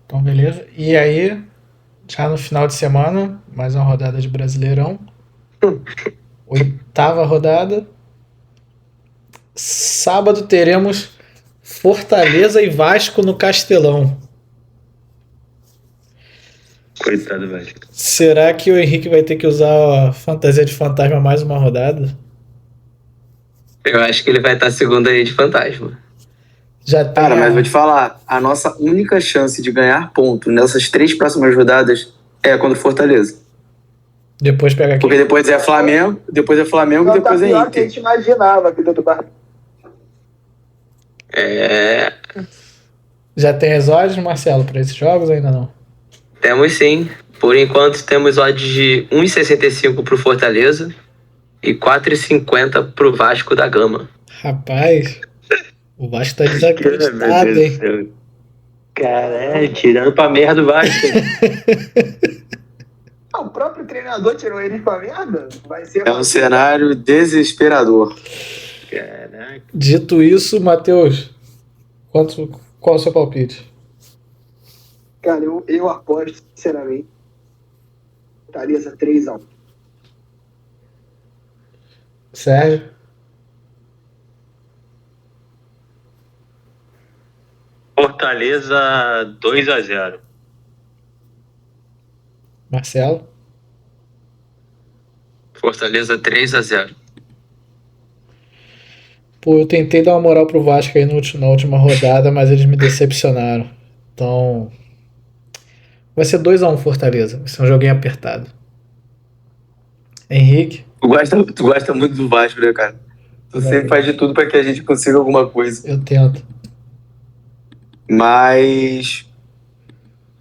Então, beleza. E aí, já no final de semana, mais uma rodada de Brasileirão. 8ª rodada. Sábado teremos Fortaleza e Vasco no Castelão. Coitado, velho. Será que o Henrique vai ter que usar a fantasia de fantasma mais uma rodada? Eu acho que ele vai estar segundo aí de fantasma. Já tem Cara, mas vou te falar, a nossa única chance de ganhar ponto nessas 3 próximas rodadas é contra o Fortaleza. Depois pega aqui. Porque depois é Flamengo, depois é Flamengo e depois é pior que a Inter. gente imaginava aqui do Barra. É. Já tem as odds, Marcelo, para esses jogos ou ainda não? Temos sim. Por enquanto temos odds de 1,65 pro Fortaleza e 4,50 pro Vasco da Gama. Rapaz, o Vasco tá desacreditado, hein? Caralho, tirando pra merda do Vasco. O próprio treinador tirou ele pra merda? Vai ser É um cenário desesperador. Caraca. Dito isso, Matheus, qual o seu palpite? Cara, eu aposto, sinceramente, Fortaleza 3-1. Sérgio? Fortaleza 2-0. Marcelo? Fortaleza 3-0. Pô, eu tentei dar uma moral pro Vasco aí na última rodada, mas eles me decepcionaram. Então, vai ser 2-1 Fortaleza. Vai ser um joguinho apertado. Henrique? Tu gosta muito do Vasco, né, cara? Tu sempre faz de tudo pra que a gente consiga alguma coisa. Eu tento. Mas,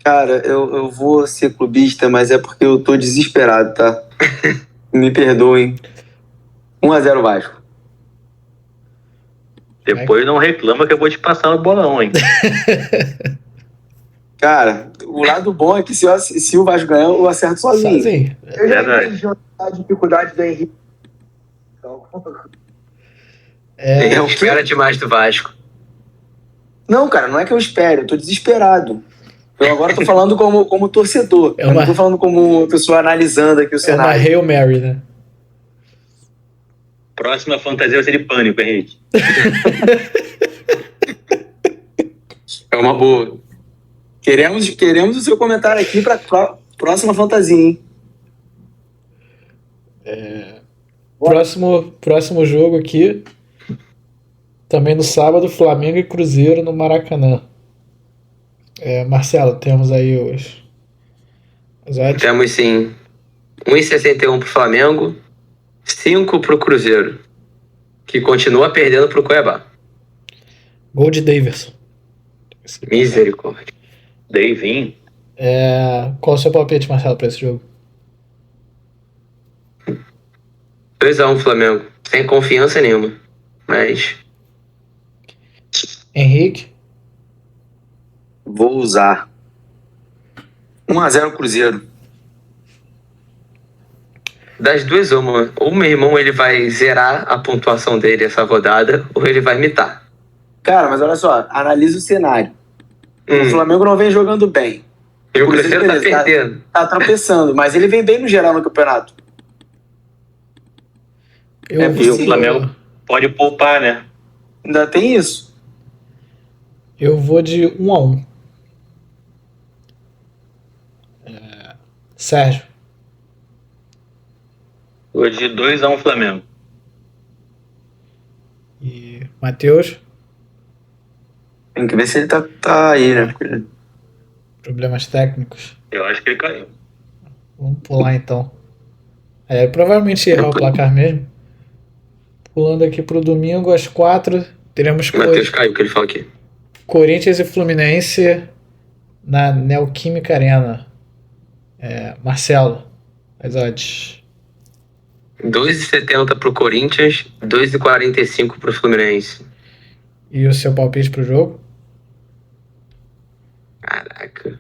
cara, eu vou ser clubista, mas é porque eu tô desesperado, tá? Me perdoem. 1-0 Vasco. Depois não reclama que eu vou te passar o bolão, hein? Cara, o lado bom é que se o Vasco ganhar, eu acerto sozinho. Eu já entendi a dificuldade do Henrique. Então... É o cara demais do Vasco. Não, cara, não é que eu espero, eu tô desesperado. Eu agora tô falando como torcedor. Eu não tô falando como pessoa analisando aqui o cenário. É uma Hail Mary, né? Próxima fantasia vai ser de pânico, Henrique. É uma boa. Queremos o seu comentário aqui pra próxima fantasia, hein? Próximo jogo aqui. Também no sábado, Flamengo e Cruzeiro no Maracanã. Marcelo, temos aí os odds? Temos sim 1,61 pro Flamengo, 5 pro Cruzeiro, que continua perdendo pro Cuiabá. Gol de Daverson. Misericórdia. Davinho. Qual o seu palpite, Marcelo, para esse jogo? 2-1 Flamengo, sem confiança nenhuma, mas... Henrique? Vou usar 1-0 Cruzeiro. Das duas, uma. Ou meu irmão ele vai zerar a pontuação dele essa rodada, ou ele vai imitar. Cara, mas olha só, analisa o cenário. O Flamengo não vem jogando bem. E o Cruzeiro tá perdendo. Tá tropeçando, mas ele vem bem no geral no campeonato. E o Flamengo pode poupar, né? Ainda tem isso. Eu vou de 1-1. Sérgio? Vou de 2-1 Flamengo. E Matheus? Tem que ver se ele tá aí, né? Problemas técnicos. Eu acho que ele caiu. Vamos pular então. Provavelmente errar o placar mesmo. Pulando aqui pro domingo às 4, teremos Matheus caiu, que ele fala aqui. Corinthians e Fluminense na Neoquímica Arena. Marcelo, as odds. 2,70 pro Corinthians, 2,45 pro Fluminense. E o seu palpite pro jogo? Caraca.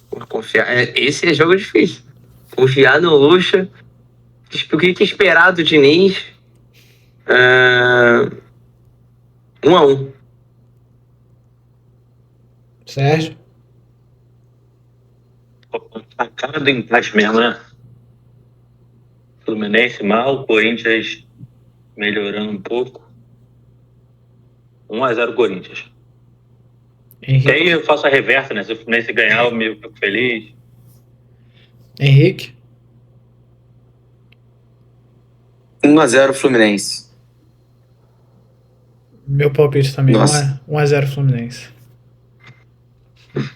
Vou confiar. Esse é jogo difícil. Confiar no Lucha. O que esperar do Diniz? 1-1. Sérgio? A cara do empate mesmo, né? Fluminense mal, Corinthians melhorando um pouco. 1-0 Corinthians. Henrique? E aí eu faço a reversa, né? Se o Fluminense ganhar, eu me fico feliz. Henrique? 1-0 Fluminense. Meu palpite também, Nossa. 1-0 Fluminense.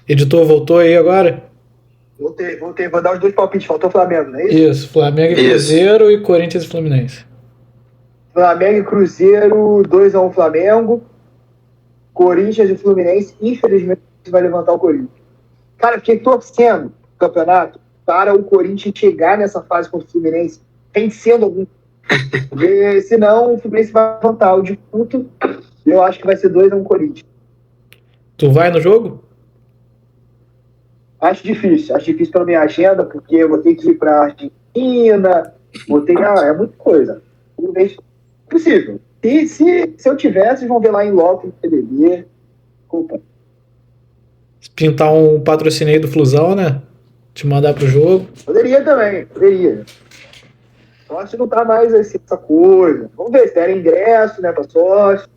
Editor, voltou aí agora? Voltei. Vou dar os dois palpites. Faltou o Flamengo, não é isso? Isso, Flamengo e Cruzeiro e Corinthians e Fluminense. Flamengo e Cruzeiro, 2-1 Flamengo. Corinthians e Fluminense, infelizmente, vai levantar o Corinthians. Cara, fiquei torcendo no campeonato para o Corinthians chegar nessa fase contra o Fluminense vencendo algum. Porque, senão, o Fluminense vai levantar o disputo. Eu acho que vai ser 2-1 Corinthians. Tu vai no jogo? Acho difícil pela minha agenda, porque eu vou ter que ir pra Argentina, é muita coisa. Possível. Se eu tivesse, vocês vão ver lá em loco no PDB. Opa. Pintar um patrocínio aí do Flusão, né? te mandar pro jogo. Poderia também, poderia. Só se não tá mais assim, essa coisa. Vamos ver se der ingresso, né, pra sócio.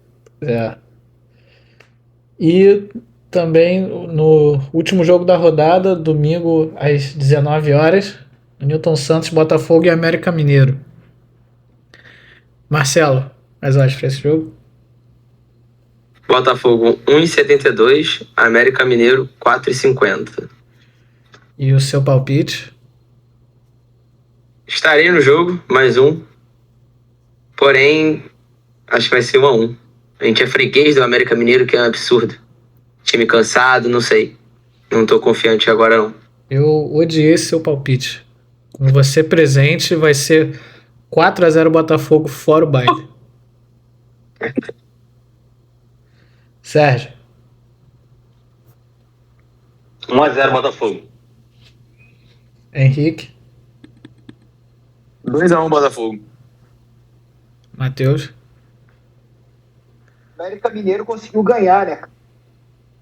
E também no último jogo da rodada, domingo às 19 horas, Newton Santos, Botafogo e América Mineiro. Marcelo, mais odds pra esse jogo? Botafogo 1,72, América Mineiro 4,50. E o seu palpite? Estarei no jogo, mais um. Porém, acho que vai ser 1-1. A gente é freguês do América Mineiro, que é um absurdo. Time cansado, não sei. Não tô confiante agora, não. Eu odiei seu palpite. Com você presente, vai ser 4-0 Botafogo fora o baile. Sérgio. 1-0 Botafogo. Henrique. 2-1 Botafogo. Matheus. O América Mineiro conseguiu ganhar, né?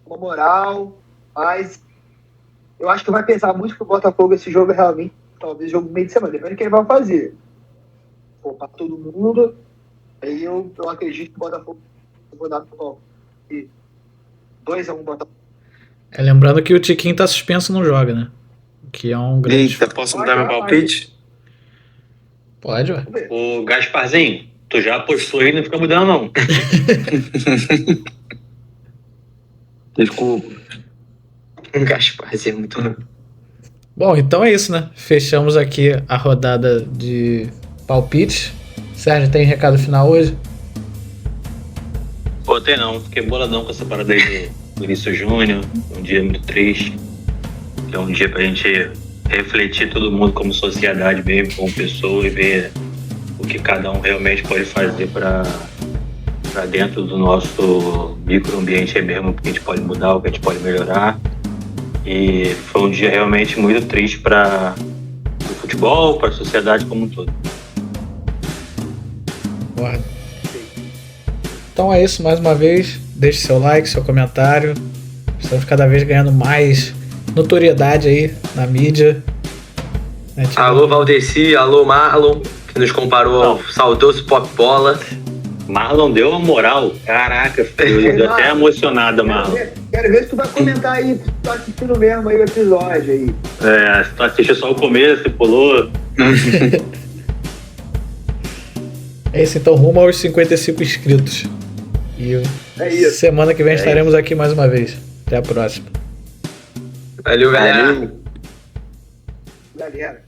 Uma moral, mas eu acho que vai pesar muito pro Botafogo esse jogo realmente. Talvez jogo meio de semana, depende do que ele vai fazer. Pô, pra todo mundo, aí eu acredito que o Botafogo vai dar pro 2-1 Botafogo. Lembrando que o Tiquinho tá suspenso, não joga, né? Que é um grande... Eita, posso mudar meu palpite? Pode, ué. Ô, Gasparzinho, tu já apostou aí, não fica mudando, não. Desculpa. Gasparzinho é muito ruim. Bom, então é isso, né? Fechamos aqui a rodada de palpites. Sérgio, tem recado final hoje? Pô, tem não. Fiquei boladão com essa parada aí do Vinícius Júnior. Um dia muito triste. É um dia pra gente refletir todo mundo como sociedade mesmo, como pessoa, e ver o que cada um realmente pode fazer para dentro do nosso microambiente aí mesmo, o que a gente pode mudar, o que a gente pode melhorar. E foi um dia realmente muito triste para o futebol, para a sociedade como um todo. Bora. Então é isso, mais uma vez. Deixe seu like, seu comentário. Estamos cada vez ganhando mais notoriedade aí na mídia. Alô, Valdeci, alô, Marlon, que nos comparou ao saudoso Pop Bola. Marlon deu uma moral. Caraca, eu tô até emocionada, Marlon. Quero ver se tu vai comentar aí, se tu tá assistindo mesmo aí o episódio aí. Se tu assistiu só o começo, você pulou. É isso, então, rumo aos 55 inscritos. E semana que vem estaremos aqui mais uma vez. Até a próxima. Valeu, galera. Galera.